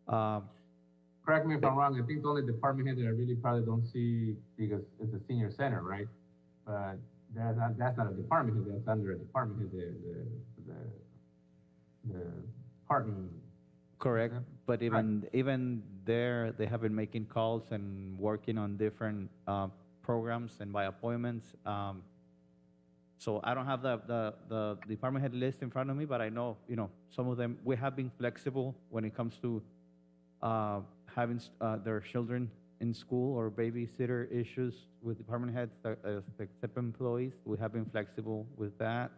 Correct me if I'm wrong. I think the only department head that I really probably don't see, because it's a senior center, right? But that's not a department head. That's under a department head. The department. Correct. But even there, they have been making calls and working on different programs and by appointments. So I don't have the department head list in front of me, but I know, some of them, we have been flexible when it comes to having their children in school or babysitter issues with department heads, except employees. We have been flexible with that.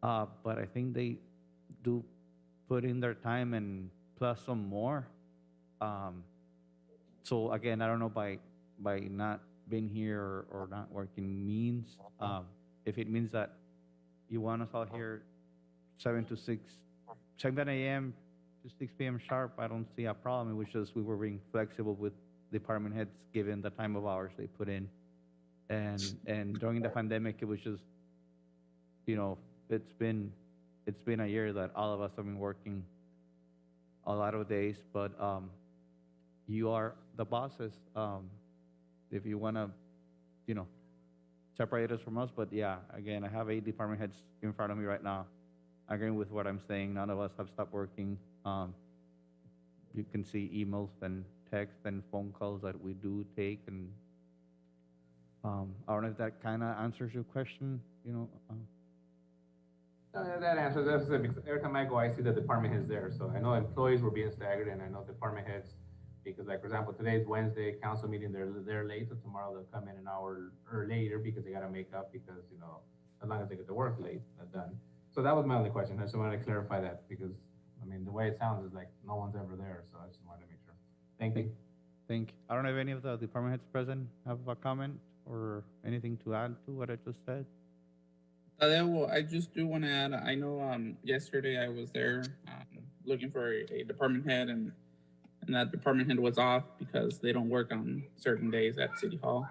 But I think they do put in their time and plus some more. So again, I don't know by not being here or not working means. If it means that you want us all here 7 a.m. to 6 p.m. sharp, I don't see a problem. It was just we were being flexible with department heads given the time of hours they put in. And during the pandemic, it was just, it's been a year that all of us have been working a lot of days, but you are the bosses. If you want to, separate us from us, but again, I have 8 department heads in front of me right now, agreeing with what I'm saying. None of us have stopped working. You can see emails and texts and phone calls that we do take, and I don't know if that kind of answers your question. That answers it, because every time I go, I see the department heads there. So I know employees were being staggered, and I know department heads, because for example, today's Wednesday council meeting, they're late, so tomorrow they'll come in an hour or later because they got to make up, because, as long as they get to work late, that's done. So that was my only question. I just wanted to clarify that, because, the way it sounds is like no one's ever there, so I just wanted to make sure. Thank you. I don't know if any of the department heads present have a comment or anything to add to what I just said. Well, I just do want to add, I know yesterday I was there looking for a department head, and that department head was off because they don't work on certain days at City Hall.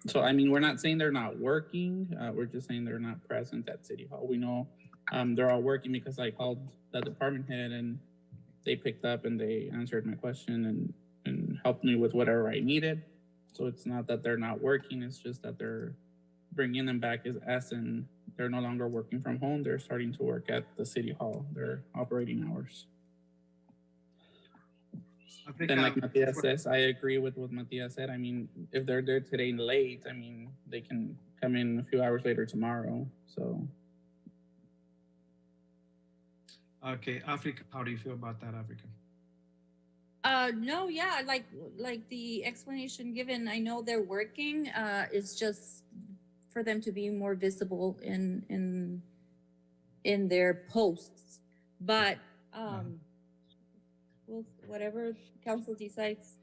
So, we're not saying they're not working. We're just saying they're not present at City Hall. We know they're all working because I called the department head and they picked up and they answered my question and helped me with whatever I needed. So it's not that they're not working. It's just that bringing them back is as in they're no longer working from home. They're starting to work at the city hall, their operating hours. I think, And like Matias says, I agree with what Matias said. I mean, if they're there today late, I mean, they can come in a few hours later tomorrow, so. okay, Africa, how do you feel about that, Africa? No, yeah, like the explanation given, I know they're working, it's just for them to be more visible in their posts. But, well, whatever council decides,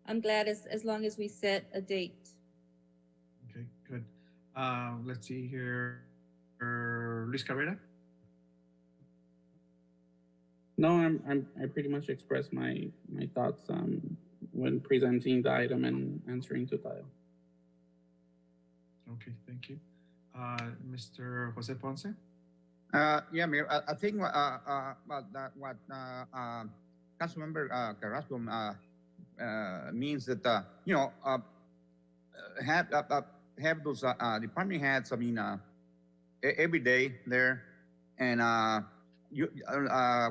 I'm glad as long as we set a date. Okay, good. Let's see here. Luis Cabrera? No, I pretty much expressed my thoughts when presenting the item and answering to Tayo. Okay, thank you. Mr. Jose Ponce? Yeah, Mayor, I think what Councilmember Carrasco means that, you know, have those department heads, I mean, every day there. And you,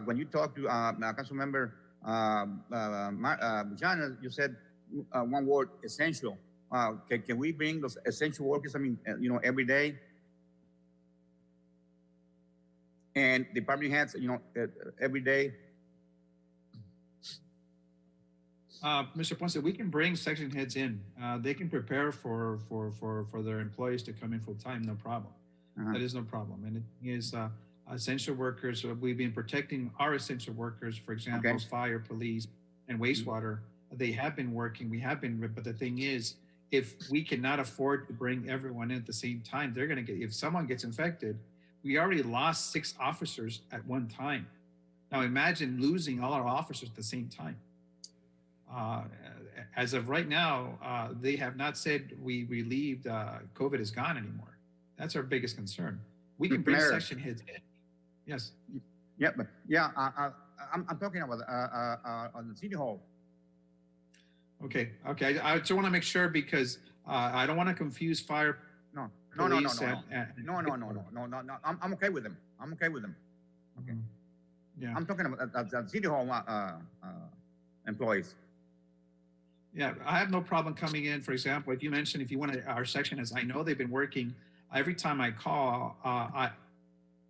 when you talk to Councilmember Bujana, you said one word, essential. Can we bring those essential workers, I mean, you know, every day? And department heads, you know, every day? Mr. Ponce, we can bring section heads in. They can prepare for their employees to come in full time, no problem. That is no problem. And it is essential workers. We've been protecting our essential workers, for example, fire, police, and wastewater. They have been working. We have been, but the thing is, if we cannot afford to bring everyone in at the same time, they're going to get. If someone gets infected, we already lost 6 officers at one time. Now imagine losing all our officers at the same time. As of right now, they have not said we relieved COVID is gone anymore. That's our biggest concern. We can bring section heads in. Yes. Yeah, but yeah, I'm talking about on the city hall. Okay. I just want to make sure because I don't want to confuse fire. No. No. I'm okay with them. Okay. Yeah. I'm talking about the city hall employees. Yeah, I have no problem coming in. For example, if you mentioned, if you want to, our section is, I know they've been working. Every time I call,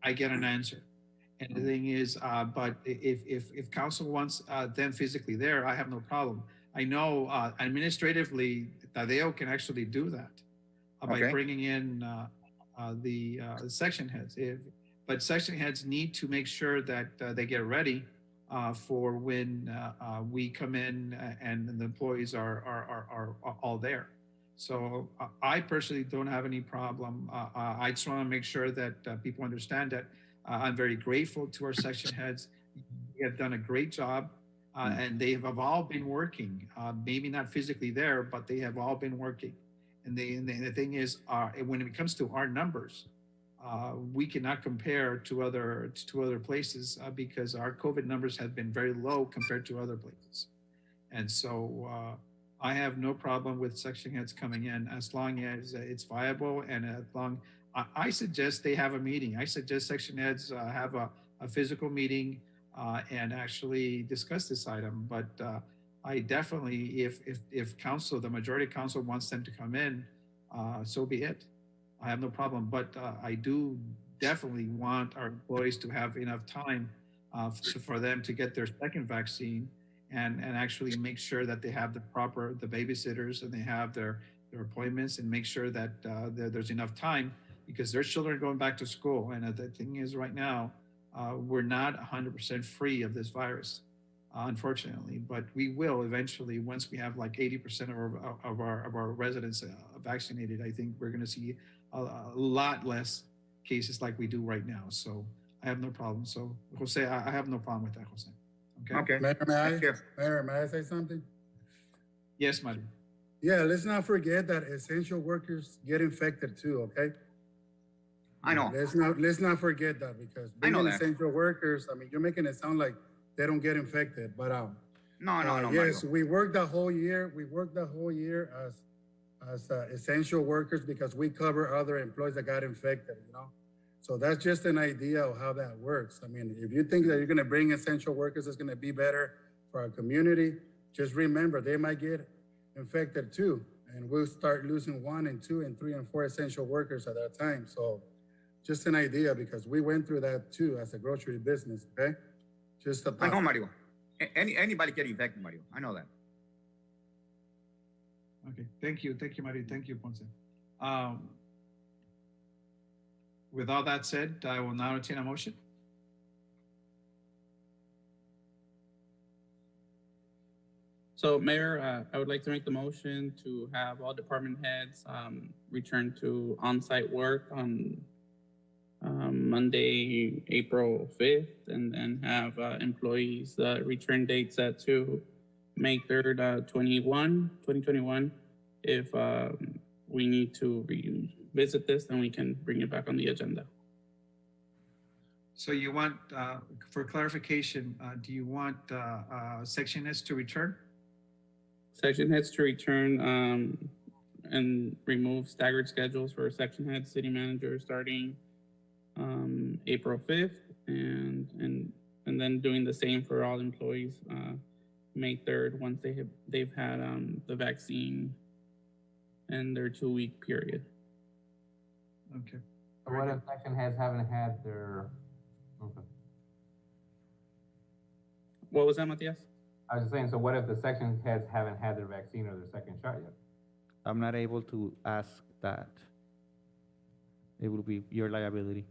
I get an answer. And the thing is, but if council wants them physically there, I have no problem. I know administratively, Tadeo can actually do that by bringing in the section heads. But section heads need to make sure that they get ready for when we come in and the employees are all there. So I personally don't have any problem. I just want to make sure that people understand that I'm very grateful to our section heads. They have done a great job and they have all been working, maybe not physically there, but they have all been working. And the thing is, when it comes to our numbers, we cannot compare to other places because our COVID numbers have been very low compared to other places. And so I have no problem with section heads coming in as long as it's viable and as long, I suggest they have a meeting. I suggest section heads have a physical meeting and actually discuss this item. But I definitely, if council, the majority of council wants them to come in, so be it. I have no problem, but I do definitely want our employees to have enough time for them to get their second vaccine and actually make sure that they have the babysitters and they have their appointments and make sure that there's enough time because their children are going back to school. And the thing is right now, we're not 100% free of this virus, unfortunately, but we will eventually once we have like 80% of our residents vaccinated. I think we're going to see a lot less cases like we do right now. So I have no problem. So Jose, I have no problem with that, Jose. Okay. Mayor, may I say something? Yes, Mario. Yeah, let's not forget that essential workers get infected too, okay? I know. Let's not forget that because being essential workers, I mean, you're making it sound like they don't get infected, but no. Yes, we worked the whole year. as essential workers because we cover other employees that got infected, you know? So that's just an idea of how that works. I mean, if you think that you're gonna bring essential workers, it's gonna be better for our community, just remember, they might get infected too. And we'll start losing 1 and 2 and 3 and 4 essential workers at that time. So just an idea because we went through that too as a grocery business, okay? Just a I know, thought. Mario. Anybody get infected, Mario. I know that. Okay, thank you, Mario, thank you, Ponce. With all that said, I will now entertain a motion. So Mayor, I would like to make the motion to have all department heads return to on-site work on Monday, April 5th, and then have employees return dates set to May 3rd, 2021. If we need to revisit this, then we can bring it back on the agenda. So you want, for clarification, do you want section heads to return? Section heads to return and remove staggered schedules for section head, city manager starting April 5th, and then doing the same for all employees May 3rd once they've had the vaccine and their 2-week period. Okay. So what if section heads haven't had their, okay. What was that, Matias? I was just saying, so what if the section heads haven't had their vaccine or their second shot yet? I'm not able to ask that. It will be your liability.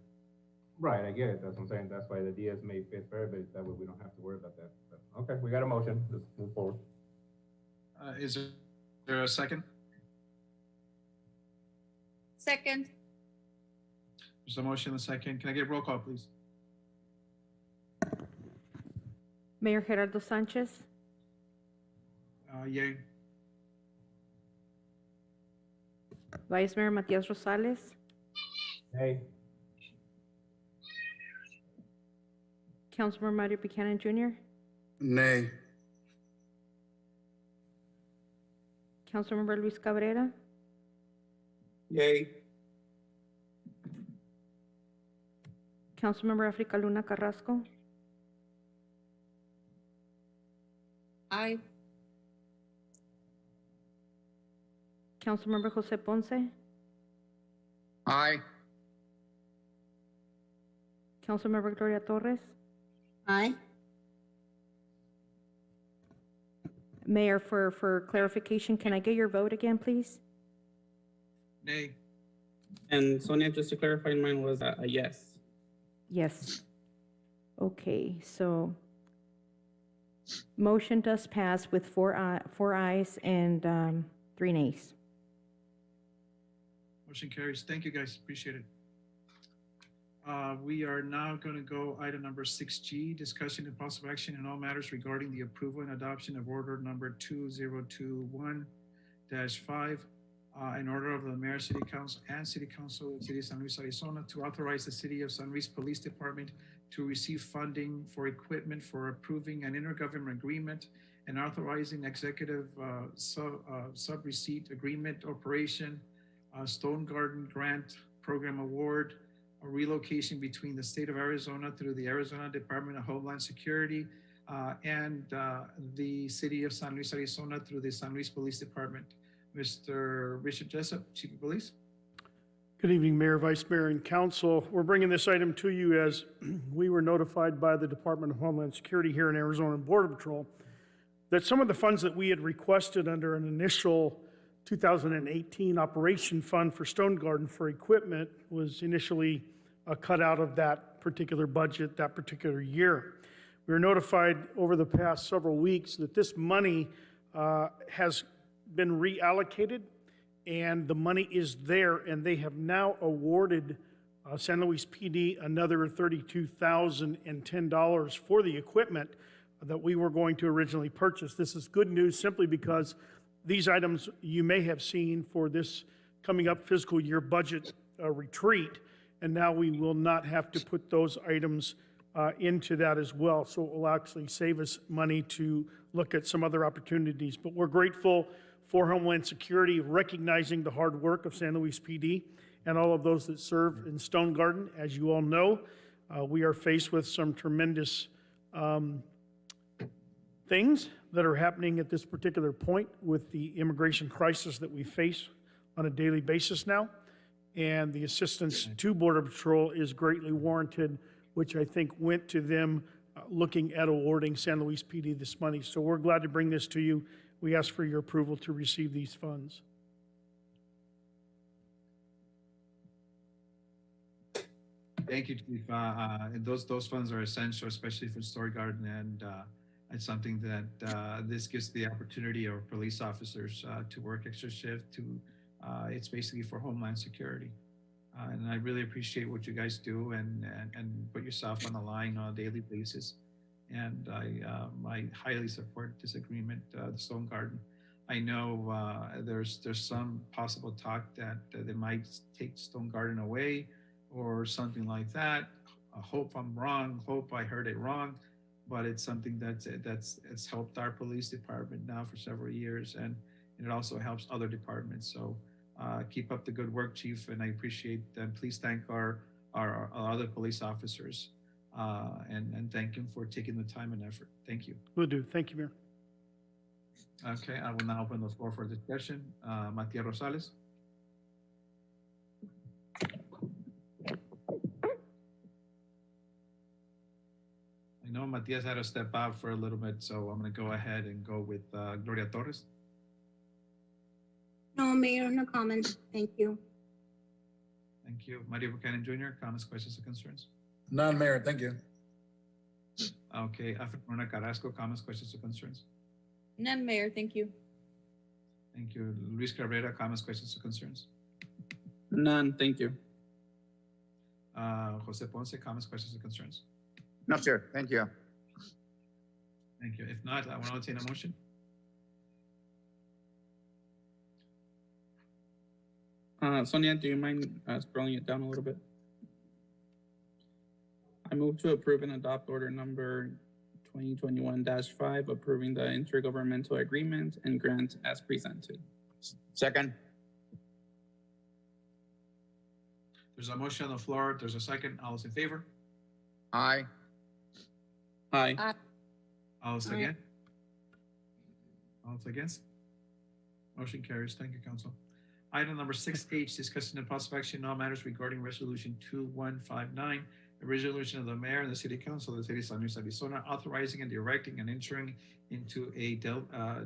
Right, I get it. That's what I'm saying. That's why the DS made fit for everybody. That way we don't have to worry about that. But, okay, we got a motion. Let's move forward. Is there a second? Second. There's a motion, a second. Can I get roll call, please? Mayor Gerardo Sanchez, Yay. Vice Mayor Matias Rosales, Hey. Councilmember Mario Buchanan Jr., Nay. Councilmember Luis Cabrera, Yay. Councilmember Africa Luna Carrasco, Aye. Councilmember Jose Ponce, Aye. Councilmember Gloria Torres, Aye. Mayor, for clarification, can I get your vote again, please? Nay. And Sonia, just to clarify, mine was a yes. Yes. Okay, so motion does pass with four ayes and 3 nays. Motion carries. Thank you, guys. Appreciate it. We are now going to go item number 6G, discussion and possible action in all matters regarding the approval and adoption of order number 2021-5, in order of the Mayor, City Council, and City Council of the City of San Luis, Arizona, to authorize the City of San Luis Police Department to receive funding for equipment for approving an intergovernmental agreement and authorizing executive sub-receipt agreement operation, Stone Garden Grant Program Award, a relocation between the state of Arizona through the Arizona Department of Homeland Security and the City of San Luis, Arizona through the San Luis Police Department. Mr. Richard Jessup, Chief of Police. Good evening, Mayor, Vice Mayor, and Council. We're bringing this item to you as we were notified by the Department of Homeland Security here in Arizona Border Patrol that some of the funds that we had requested under an initial 2018 operation fund for Stone Garden for equipment was initially cut out of that particular budget that particular year. We were notified over the past several weeks that this money has been reallocated and the money is there, and they have now awarded San Luis PD another $32,010 for the equipment that we were going to originally purchase. This is good news simply because these items you may have seen for this coming up fiscal year budget retreat, and now we will not have to put those items into that as well. So it will actually save us money to look at some other opportunities. But we're grateful for Homeland Security, recognizing the hard work of San Luis PD and all of those that serve in Stone Garden. As you all know, we are faced with some tremendous things that are happening at this particular point with the immigration crisis that we face on a daily basis now. And the assistance to Border Patrol is greatly warranted, which I think went to them looking at awarding San Luis PD this money. So we're glad to bring this to you. We ask for your approval to receive these funds. Thank you, Chief. And those funds are essential, especially for Stone Garden, and it's something that this gives the opportunity of police officers to work extra shift. It's basically for Homeland Security, and I really appreciate what you guys do and put yourself on the line on a daily basis. And I highly support this agreement, the Stone Garden. I know there's some possible talk that they might take Stone Garden away or something like that. I hope I'm wrong. Hope I heard it wrong, but it's something it's helped our police department now for several years, and it also helps other departments. So keep up the good work, Chief, and I appreciate that. Please thank our other police officers, and thank them for taking the time and effort. Thank you. Will do. Thank you, Mayor. Okay, I will now open the floor for discussion. Matias Rosales. I know Matias had to step out for a little bit, so I'm going to go ahead and go with Gloria Torres. No, Mayor, no comments. Thank you. Thank you. Mario Buchanan Jr., comments, questions, or concerns? None, Mayor, thank you. Okay, Alfred Morena Carrasco, comments, questions, or concerns? None, Mayor, thank you. Thank you. Luis Cabrera, comments, questions, or concerns? None, thank you. Jose Ponce, comments, questions, or concerns? No, sir. Thank you. Thank you. If not, I want to entertain a motion. Sonia, do you mind scrolling it down a little bit? I move to approve and adopt order number 2021-5, approving the intergovernmental agreement and grant as presented. Second. There's a motion on the floor. There's a second. All those in favor? Aye. Aye. All those Aye. against? All those against? Motion carries. Thank you, Council. Item number 6H, discussing the possible action on all matters regarding Resolution 2159, a resolution of the Mayor and the City Council of the City of San Luis, Arizona, authorizing and directing and entering into a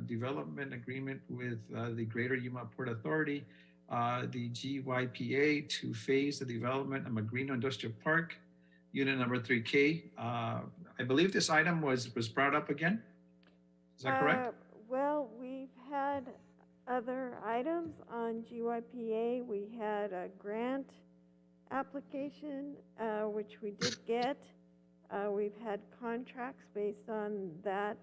development agreement with the Greater Yuma Port Authority, the GYPA, to phase the development of Magrino Industrial Park, Unit number 3K. I believe this item was brought up again. Is that correct? Well, we've had other items on GYPA. We had a grant application, which we did get. We've had contracts based on that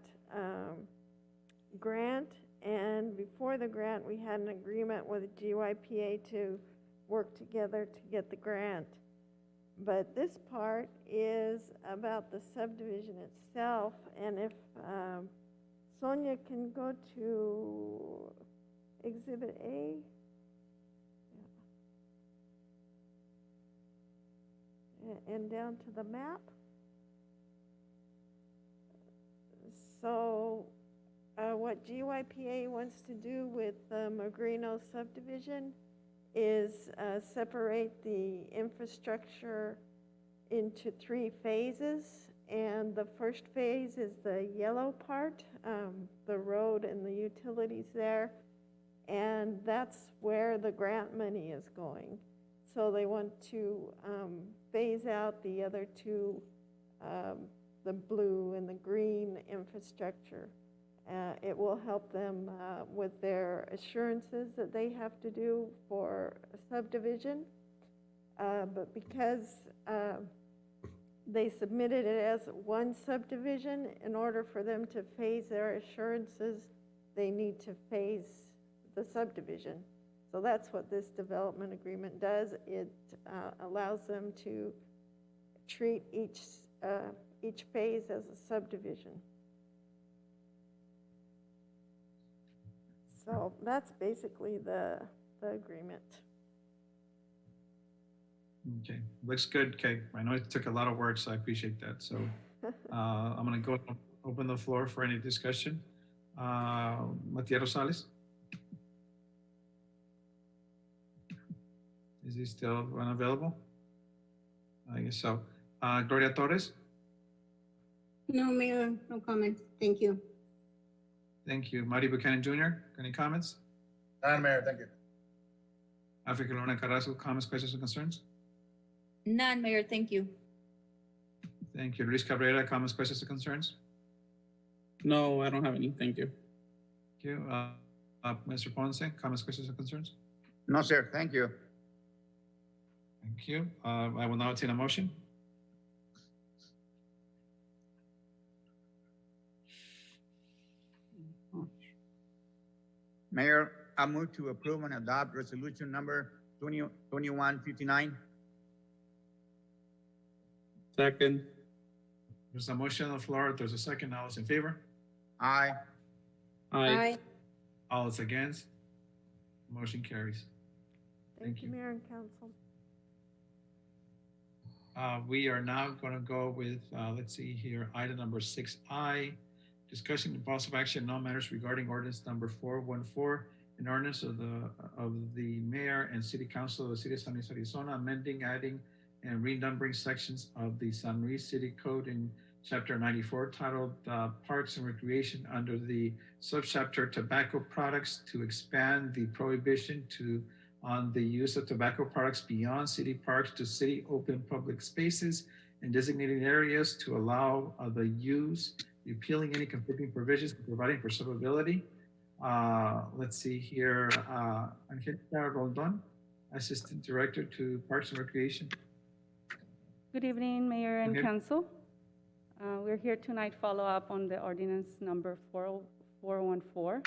grant. And before the grant, we had an agreement with GYPA to work together to get the grant. But this part is about the subdivision itself. And if Sonia can go to Exhibit A. And down to the map. So what GYPA wants to do with the Magrino subdivision is separate the infrastructure into 3 phases. And the first phase is the yellow part, the road and the utilities there. And that's where the grant money is going. So they want to phase out the other 2, the blue and the green infrastructure. It will help them with their assurances that they have to do for a subdivision. But because they submitted it as one subdivision, in order for them to phase their assurances, they need to phase the subdivision. So that's what this development agreement does. It allows them to treat each phase as a subdivision. So that's basically the agreement. Okay, looks good. Okay, I know it took a lot of work, so I appreciate that. So I'm gonna go open the floor for any discussion. Matias Rosales? Is he still unavailable? I guess so. Gloria Torres? No, Mayor, no comments. Thank you. Thank you. Marty Buchanan Jr., any comments? None, Mayor, thank you. Africa Luna Carrasco, comments, questions, or concerns? None, Mayor, thank you. Thank you. Luis Cabrera, comments, questions, or concerns? No, I don't have any. Thank you. Thank you. Mr. Ponce, comments, questions, or concerns? No, sir, thank you. Thank you. I will now entertain a motion. Mayor, I move to approve and adopt resolution number 2159. Second. There's a motion on the floor. There's a second. All those in favor? Aye. Aye. All those against? Motion carries. Thank you, Mayor and Council. We are now going to go with, let's see here, item number 6I, discussion and possible action on all matters regarding ordinance number 414, an ordinance of the mayor and city council of the city of San Luis, Arizona, amending, adding, and renumbering sections of the San Luis City Code in Chapter 94 titled Parks and Recreation under the subchapter Tobacco Products to expand the prohibition on the use of tobacco products beyond city parks to city open public spaces and designated areas to allow the use, repealing any conflicting provisions, and providing for severability. Let's see here, Angelica Rondon, Assistant Director to Parks and Recreation. Good evening, Mayor and Okay. Council. We're here tonight follow up on the ordinance number 414.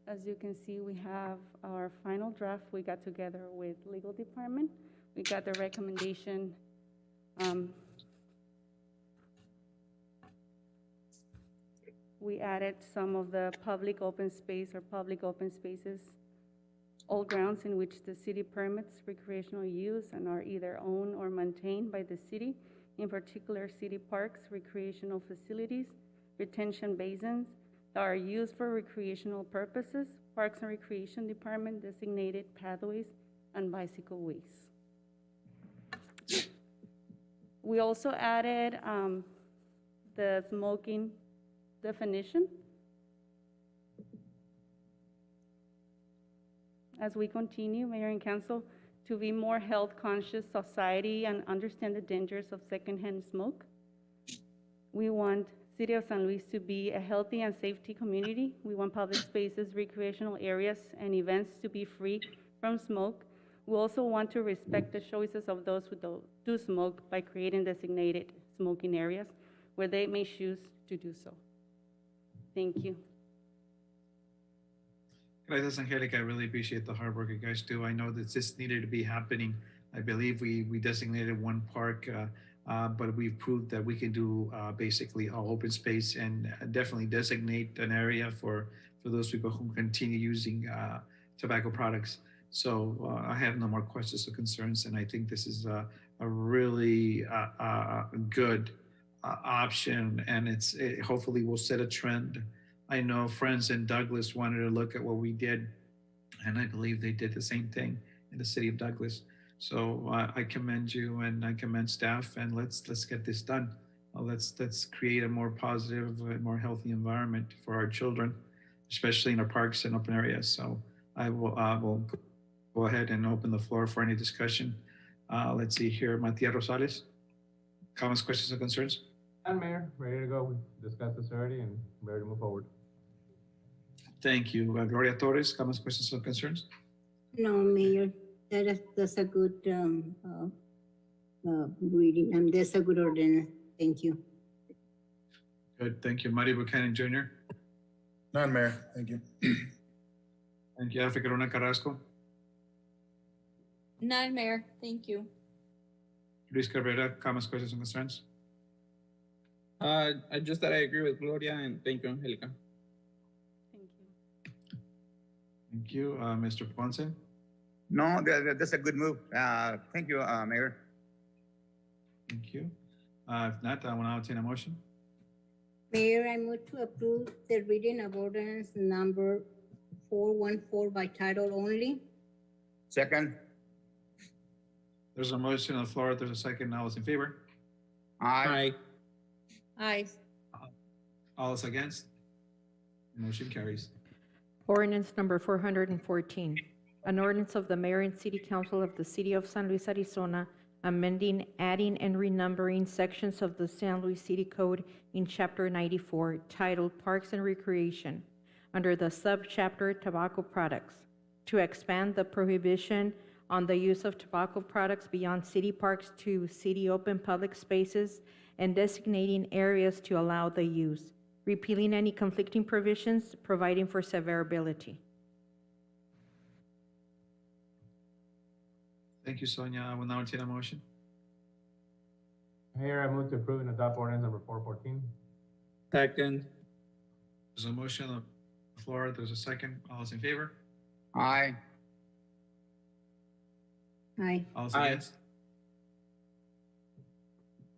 As you can see, we have our final draft. We got together with legal department. We got the recommendation. We added some of the public open space or public open spaces, all grounds in which the city permits recreational use and are either owned or maintained by the city, in particular city parks, recreational facilities, retention basins that are used for recreational purposes, Parks and Recreation Department designated pathways, and bicycle ways. We also added the smoking definition. As we continue, Mayor and Council, to be more health-conscious society and understand the dangers of secondhand smoke. We want City of San Luis to be a healthy and safety community. We want public spaces, recreational areas, and events to be free from smoke. We also want to respect the choices of those who do smoke by creating designated smoking areas where they may choose to do so. Thank you. Gracias, Angelica. I really appreciate the hard work you guys do. I know that this needed to be happening. I believe we designated one park, but we've proved that we can do basically all open space and definitely designate an area for those people who continue using tobacco products. So I have no more questions or concerns, and I think this is a really good option, and it hopefully will set a trend. I know friends in Douglas wanted to look at what we did, and I believe they did the same thing in the city of Douglas. So I commend you and I commend staff, and let's get this done. Let's create a more positive, more healthy environment for our children, especially in our parks and open areas. So I will go ahead and open the floor for any discussion. Let's see here, Matias Rosales. Comments, questions, or concerns? And Mayor, ready to go. We discussed this already and ready to move forward. Thank you. Gloria Torres, comments, questions, or concerns? No, Mayor, that's a good reading. That's a good ordinance. Thank you. Good, thank you. Marty Buchanan Jr. None, Mayor, thank you. Thank you. Africa Luna Carrasco. None, Mayor, thank you. Luis Cabrera, comments, questions, and concerns? I just that I agree with Gloria and thank you, Angelica. Thank you. Thank you. Mr. Ponce? No, that's a good move. Thank you, Mayor. Thank you. If not, I will now entertain a motion. Mayor, I move to approve the reading of ordinance number 414 by title only. Second. There's a motion on the floor. There's a second. All those in favor? Aye. Aye. All those against? Motion carries. Ordinance number 414, an ordinance of the mayor and city council of the city of San Luis, Arizona, amending, adding, and renumbering sections of the San Luis City Code in Chapter 94 titled Parks and Recreation under the subchapter Tobacco Products to expand the prohibition on the use of tobacco products beyond city parks to city open public spaces and designating areas to allow the use, repealing any conflicting provisions, providing for severability. Thank you, Sonia. I will now entertain a motion. Mayor, I move to approve and adopt ordinance number 414. Second. There's a motion on the floor. There's a second. All those in favor? Aye. Aye. All those Aye. against?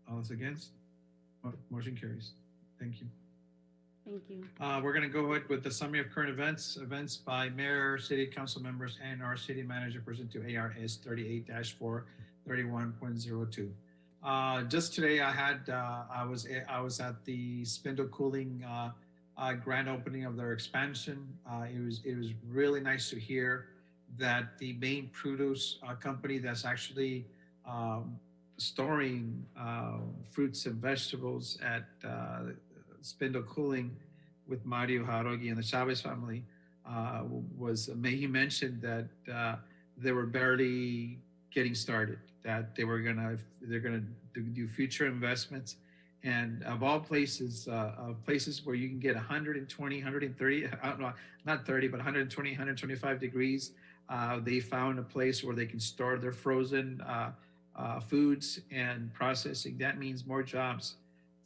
All those against? Motion carries. Thank you. Thank you. We're going to go ahead with the summary of current events. Events by mayor, city council members, and our city manager present to ARS 38-4 31.02. Just today, I was at the Spindle Cooling grand opening of their expansion. It was really nice to hear that the main produce company that's actually storing fruits and vegetables at Spindle Cooling with Mario Jauregui and the Chavez family he mentioned that they were barely getting started, that they're gonna do future investments, and of all places, places where you can get 120, 130, not 30, but 120, 125 degrees. They found a place where they can store their frozen foods and processing. That means more jobs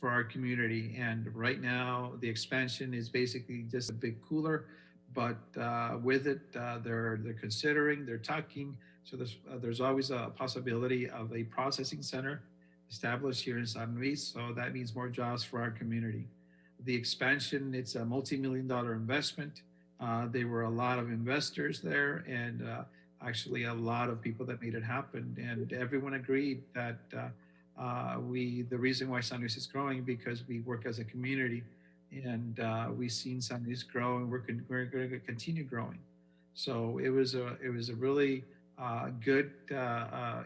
for our community. And right now, the expansion is basically just a big cooler, but with it, they're considering, they're talking. So there's always a possibility of a processing center established here in San Luis. So that means more jobs for our community. The expansion, it's a multi-million-dollar investment. There were a lot of investors there, and actually a lot of people that made it happen. And everyone agreed that the reason why San Luis is growing because we work as a community, and we've seen San Luis grow, and we're going to continue growing. So it was a really good.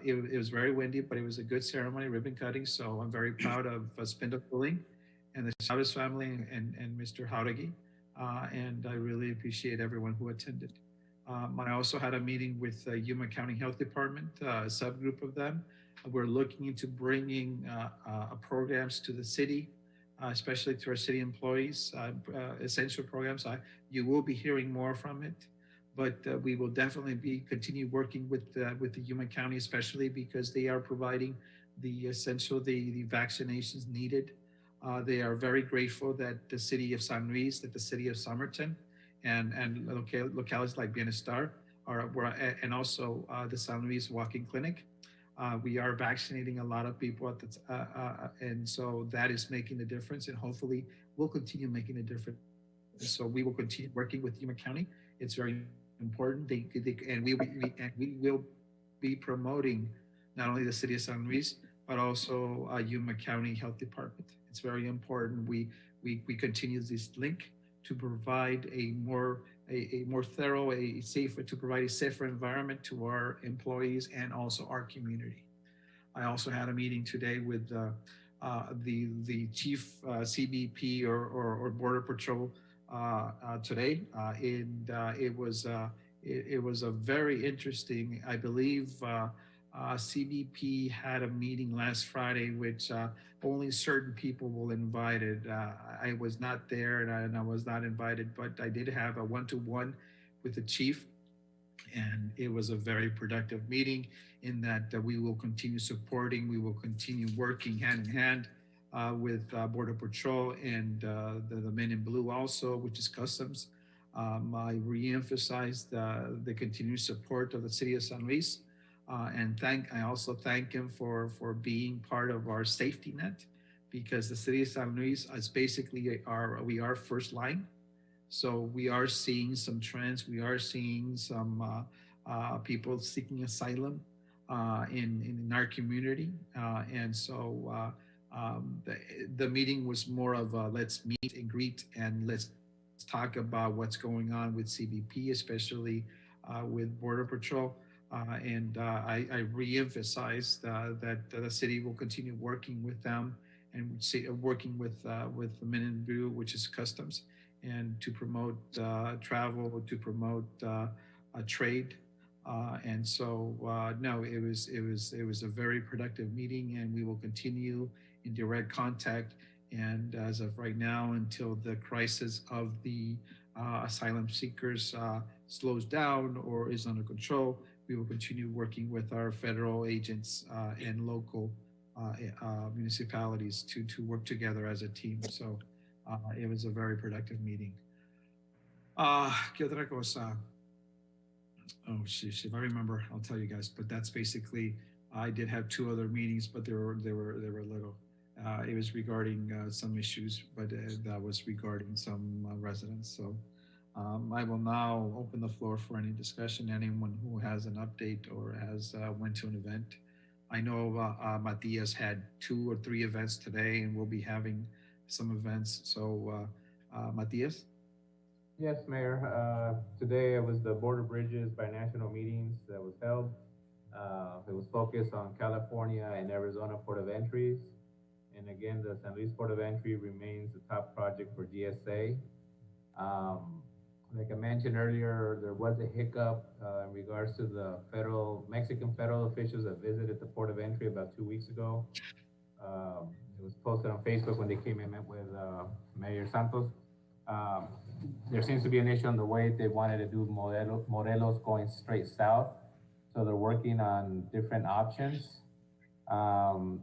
It was very windy, but it was a good ceremony, ribbon cutting. So I'm very proud of Spindle Cooling and the Chavez family and Mr. Jauregui, and I really appreciate everyone who attended. I also had a meeting with Yuma County Health Department, a subgroup of them. We're looking into bringing programs to the city, especially to our city employees, essential programs. You will be hearing more from it, but we will definitely continue working with the Yuma County, especially because they are providing the vaccinations needed. They are very grateful that the city of San Luis, that the city of Somerton, and localities like Bienestar, and also the San Luis Walking Clinic. We are vaccinating a lot of people and so that is making a difference, and hopefully we'll continue making a difference. So we will continue working with Yuma County. It's very important. And we will be promoting not only the city of San Luis, but also Yuma County Health Department. It's very important. We continue this link to provide a more thorough, to provide a safer environment to our employees and also our community. I also had a meeting today with the chief CBP or Border Patrol today, and it was a very interesting. I believe CBP had a meeting last Friday, which only certain people were invited. I was not there, and I was not invited, but I did have a one-to-one with the chief, and it was a very productive meeting in that we will continue supporting, we will continue working hand in hand with Border Patrol and the Men in Blue also, which is Customs, I reemphasized the continued support of the city of San Luis. I also thank him for being part of our safety net, because the city of San Luis is basically we are first line. So we are seeing some trends. We are seeing some people seeking asylum in our community. And so the meeting was more of a let's meet and greet, and let's talk about what's going on with CBP, especially with Border Patrol. I re-emphasized that the city will continue working with them and working with the Minimum, which is customs, and to promote travel, to promote trade. And so, no, it was a very productive meeting, and we will continue in direct contact. And as of right now, until the crisis of the asylum seekers slows down or is under control, we will continue working with our federal agents and local municipalities to work together as a team. So it was a very productive meeting. ¿Qué otra cosa? Oh, sheesh, if I remember, I'll tell you guys. But that's basically, I did have 2 other meetings, but they were little. It was regarding some issues, but that was regarding some residents. So I will now open the floor for any discussion. Anyone who has an update or has went to an event. I know Matias had 2 or 3 events today, and we'll be having some events. So Matias? Yes, Mayor. Today it was the Border Bridges Binational meetings that was held. It was focused on California and Arizona port of entries. And again, the San Luis Port of Entry remains the top project for GSA. Like I mentioned earlier, there was a hiccup in regards to the Mexican federal officials that visited the Port of Entry about 2 weeks ago. It was posted on Facebook when they came and met with Mayor Santos. There seems to be an issue on the way they wanted to do Morelos going straight south. So they're working on different options.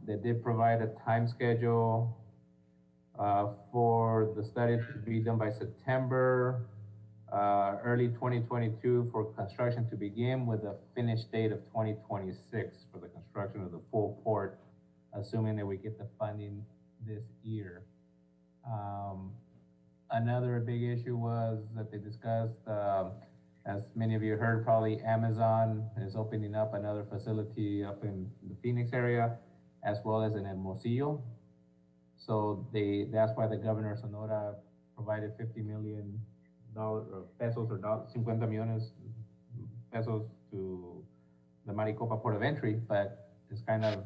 They did provide a time schedule for the study to be done by September, early 2022 for construction to begin, with a finish date of 2026 for the construction of the full port, assuming that we get the funding this year. Another big issue was that they discussed, as many of you heard, probably Amazon is opening up another facility up in the Phoenix area, as well as in Hermosillo. So that's why the governor of Sonora provided $50 million pesos or 50 millones pesos to the Maricopa Port of Entry, but it's kind of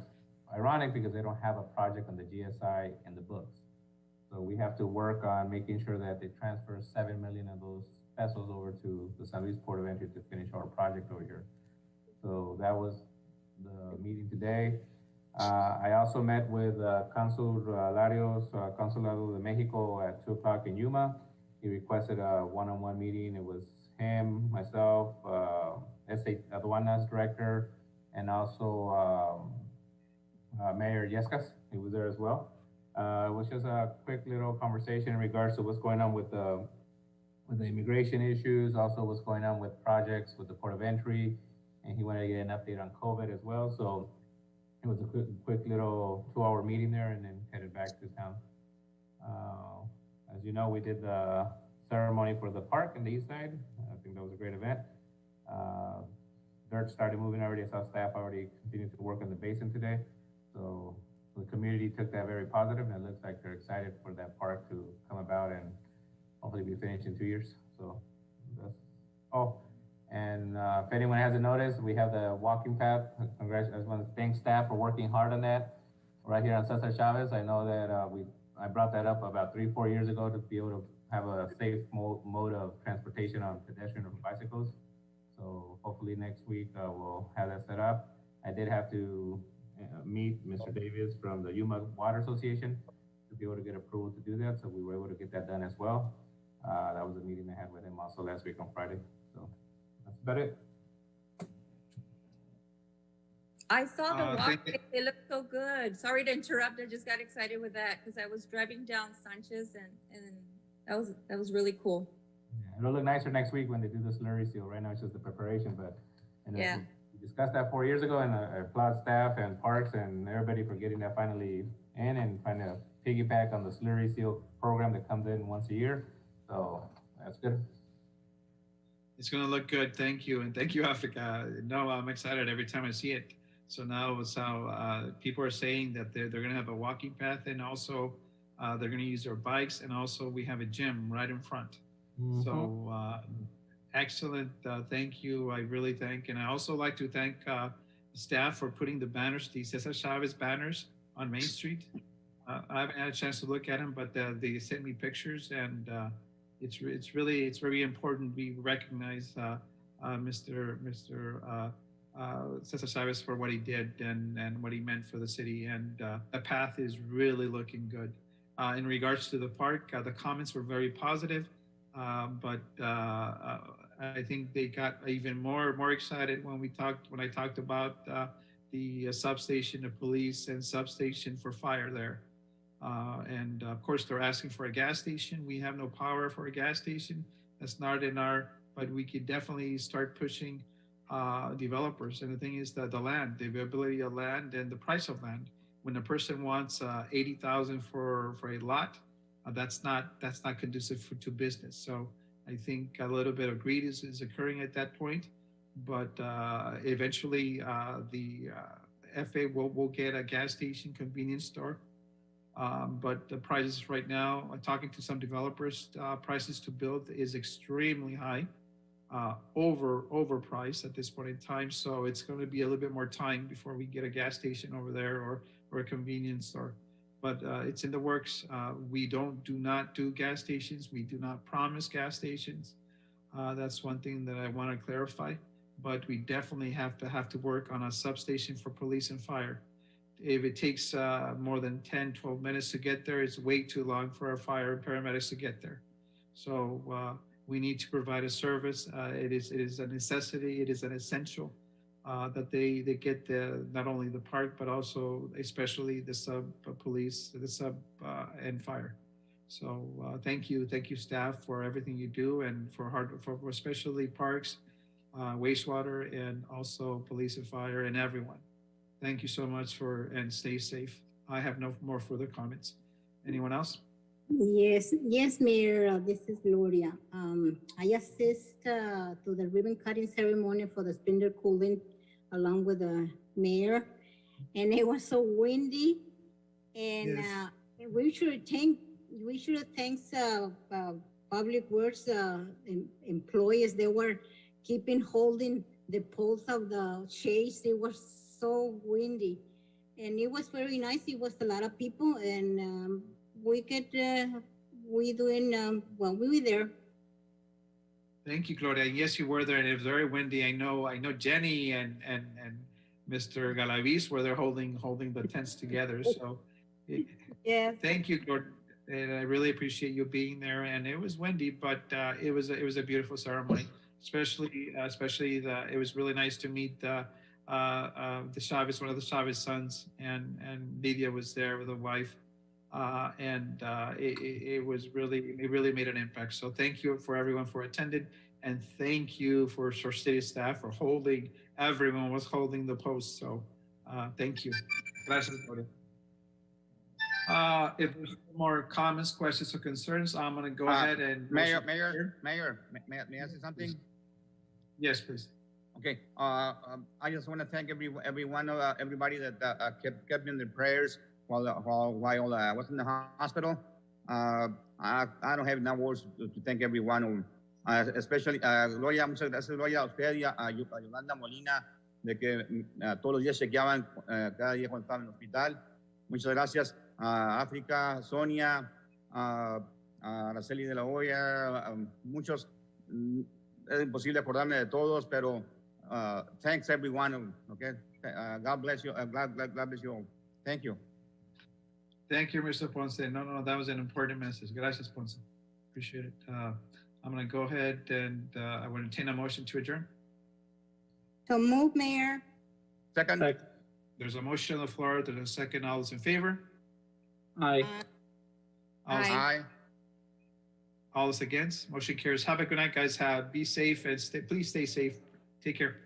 ironic because they don't have a project on the GSI in the books. So we have to work on making sure that they transfer 7 million of those pesos over to the San Luis Port of Entry to finish our project over here. So that was the meeting today. I also met with Consul Larios, Consulado de Mexico at 2 o'clock in Yuma. He requested a one-on-one meeting. It was him, myself, S.A. Aduanas Director, and also Mayor Yescas. He was there as well. It was just a quick little conversation in regards to what's going on with the immigration issues, also what's going on with projects with the Port of Entry, and he wanted to get an update on COVID as well. So it was a quick little 2-hour meeting there, and then headed back to town. As you know, we did the ceremony for the park in the east side. I think that was a great event. Dirt started moving already. I saw staff already continued to work on the basin today. So the community took that very positive, and it looks like they're excited for that park to come about and hopefully be finished in 2 years. So that's all. And if anyone hasn't noticed, we have the walking path. Congrats! I just want to thank staff for working hard on that right here on Cesar Chavez. I know that I brought that up about 3-4 years ago to be able to have a safe mode of transportation on pedestrian or bicycles. So hopefully next week we'll have that set up. I did have to meet Mr. Davis from the Yuma Water Association to be able to get approval to do that. So we were able to get that done as well. That was a meeting I had with him also last week on Friday. So that's about it. I saw the walkway. They look so good. Sorry to interrupt. I just got excited with that because I was driving down Sanchez and that was really cool. Yeah, it'll look nicer next week when they do the slurry seal. Right now it's just the preparation, but and Yeah. we discussed that 4 years ago, and I applaud staff and parks and everybody for getting that finally in and trying to piggyback on the slurry seal program that comes in once a year. So that's good. It's gonna look good. Thank you, and thank you, Africa. No, I'm excited every time I see it. So now it's how people are saying that they're gonna have a walking path, and also they're gonna use their bikes, and also we have a gym right in front. So excellent. Thank you. I really thank, and I also like to thank staff for putting the banners, the Cesar Chavez banners on Main Street. I haven't had a chance to look at them, but they sent me pictures, and it's very important we recognize Mr. Cesar Chavez for what he did and what he meant for the city, and the path is really looking good. In regards to the park, the comments were very positive, but I think they got even more excited when I talked about the substation, the police, and substation for fire there. And of course, they're asking for a gas station. We have no power for a gas station. That's not in our, but we could definitely start pushing developers. And the thing is that the land, the availability of land, and the price of land. When a person wants $80,000 for a lot, that's not conducive to business. So I think a little bit of greed is occurring at that point. But eventually, the FA will get a gas station, convenience store. But the prices right now, talking to some developers, prices to build is extremely high, overpriced at this point in time. So it's going to be a little bit more time before we get a gas station over there or a convenience store. But it's in the works. We do not do gas stations. We do not promise gas stations. That's one thing that I want to clarify. But we definitely have to work on a substation for police and fire. If it takes more than 10, 12 minutes to get there, it's way too long for our fire and paramedics to get there. So we need to provide a service. It is a necessity. It is an essential that they get not only the park, but also especially the sub police, the sub and fire. So thank you staff for everything you do, and for especially parks, wastewater, and also police and fire, and everyone. Thank you so much and stay safe. I have no more further comments. Anyone else? Yes, Mayor, this is Gloria. I assist to the ribbon cutting ceremony for the Spindler Cooling along with the mayor, and it was so windy, and Yes. we should thank Public Works employees. They were holding the poles of the shades. It was so windy, and it was very nice. It was a lot of people, and we were there. Thank you, Gloria. Yes, you were there, and it was very windy. I know Jenny and Mr. Galaviz were there holding the tents together. So Yeah. thank you, Gloria. And I really appreciate you being there. And it was windy, but it was a beautiful ceremony. Especially it was really nice to meet the Chavez, one of the Chavez sons, and Lydia was there with a wife. It really made an impact. So thank you for everyone for attending, and thank you for city staff for holding. Everyone was holding the post. So thank you. Gracias, Gloria. If there's no more comments, questions, or concerns, I'm going to go ahead and Mayor, may I say something? Yes, please. Okay. I just want to thank everybody that kept me in their prayers while I was in the hospital. I don't have enough words to thank everyone, especially Gloria, muchas gracias, Gloria, a usted y a Yolanda Molina, de que todos los días chequeaban cada día cuando estaba en el hospital. Muchas gracias a África, Sonia, a Araceli de la Hoya, muchos. Es imposible acordarme de todos, pero thanks everyone. Okay, God bless you. God bless you all. Thank you. Thank you, Mr. Ponce. No, that was an important message. Gracias, Ponce. Appreciate it. I'm going to go ahead and I will entertain a motion to adjourn. So move, Mayor. Second. There's a motion on the floor. There's a second. All those in favor? Aye. Aye. All those against? Motion carries. Have a good night, guys. Be safe and please stay safe. Take care.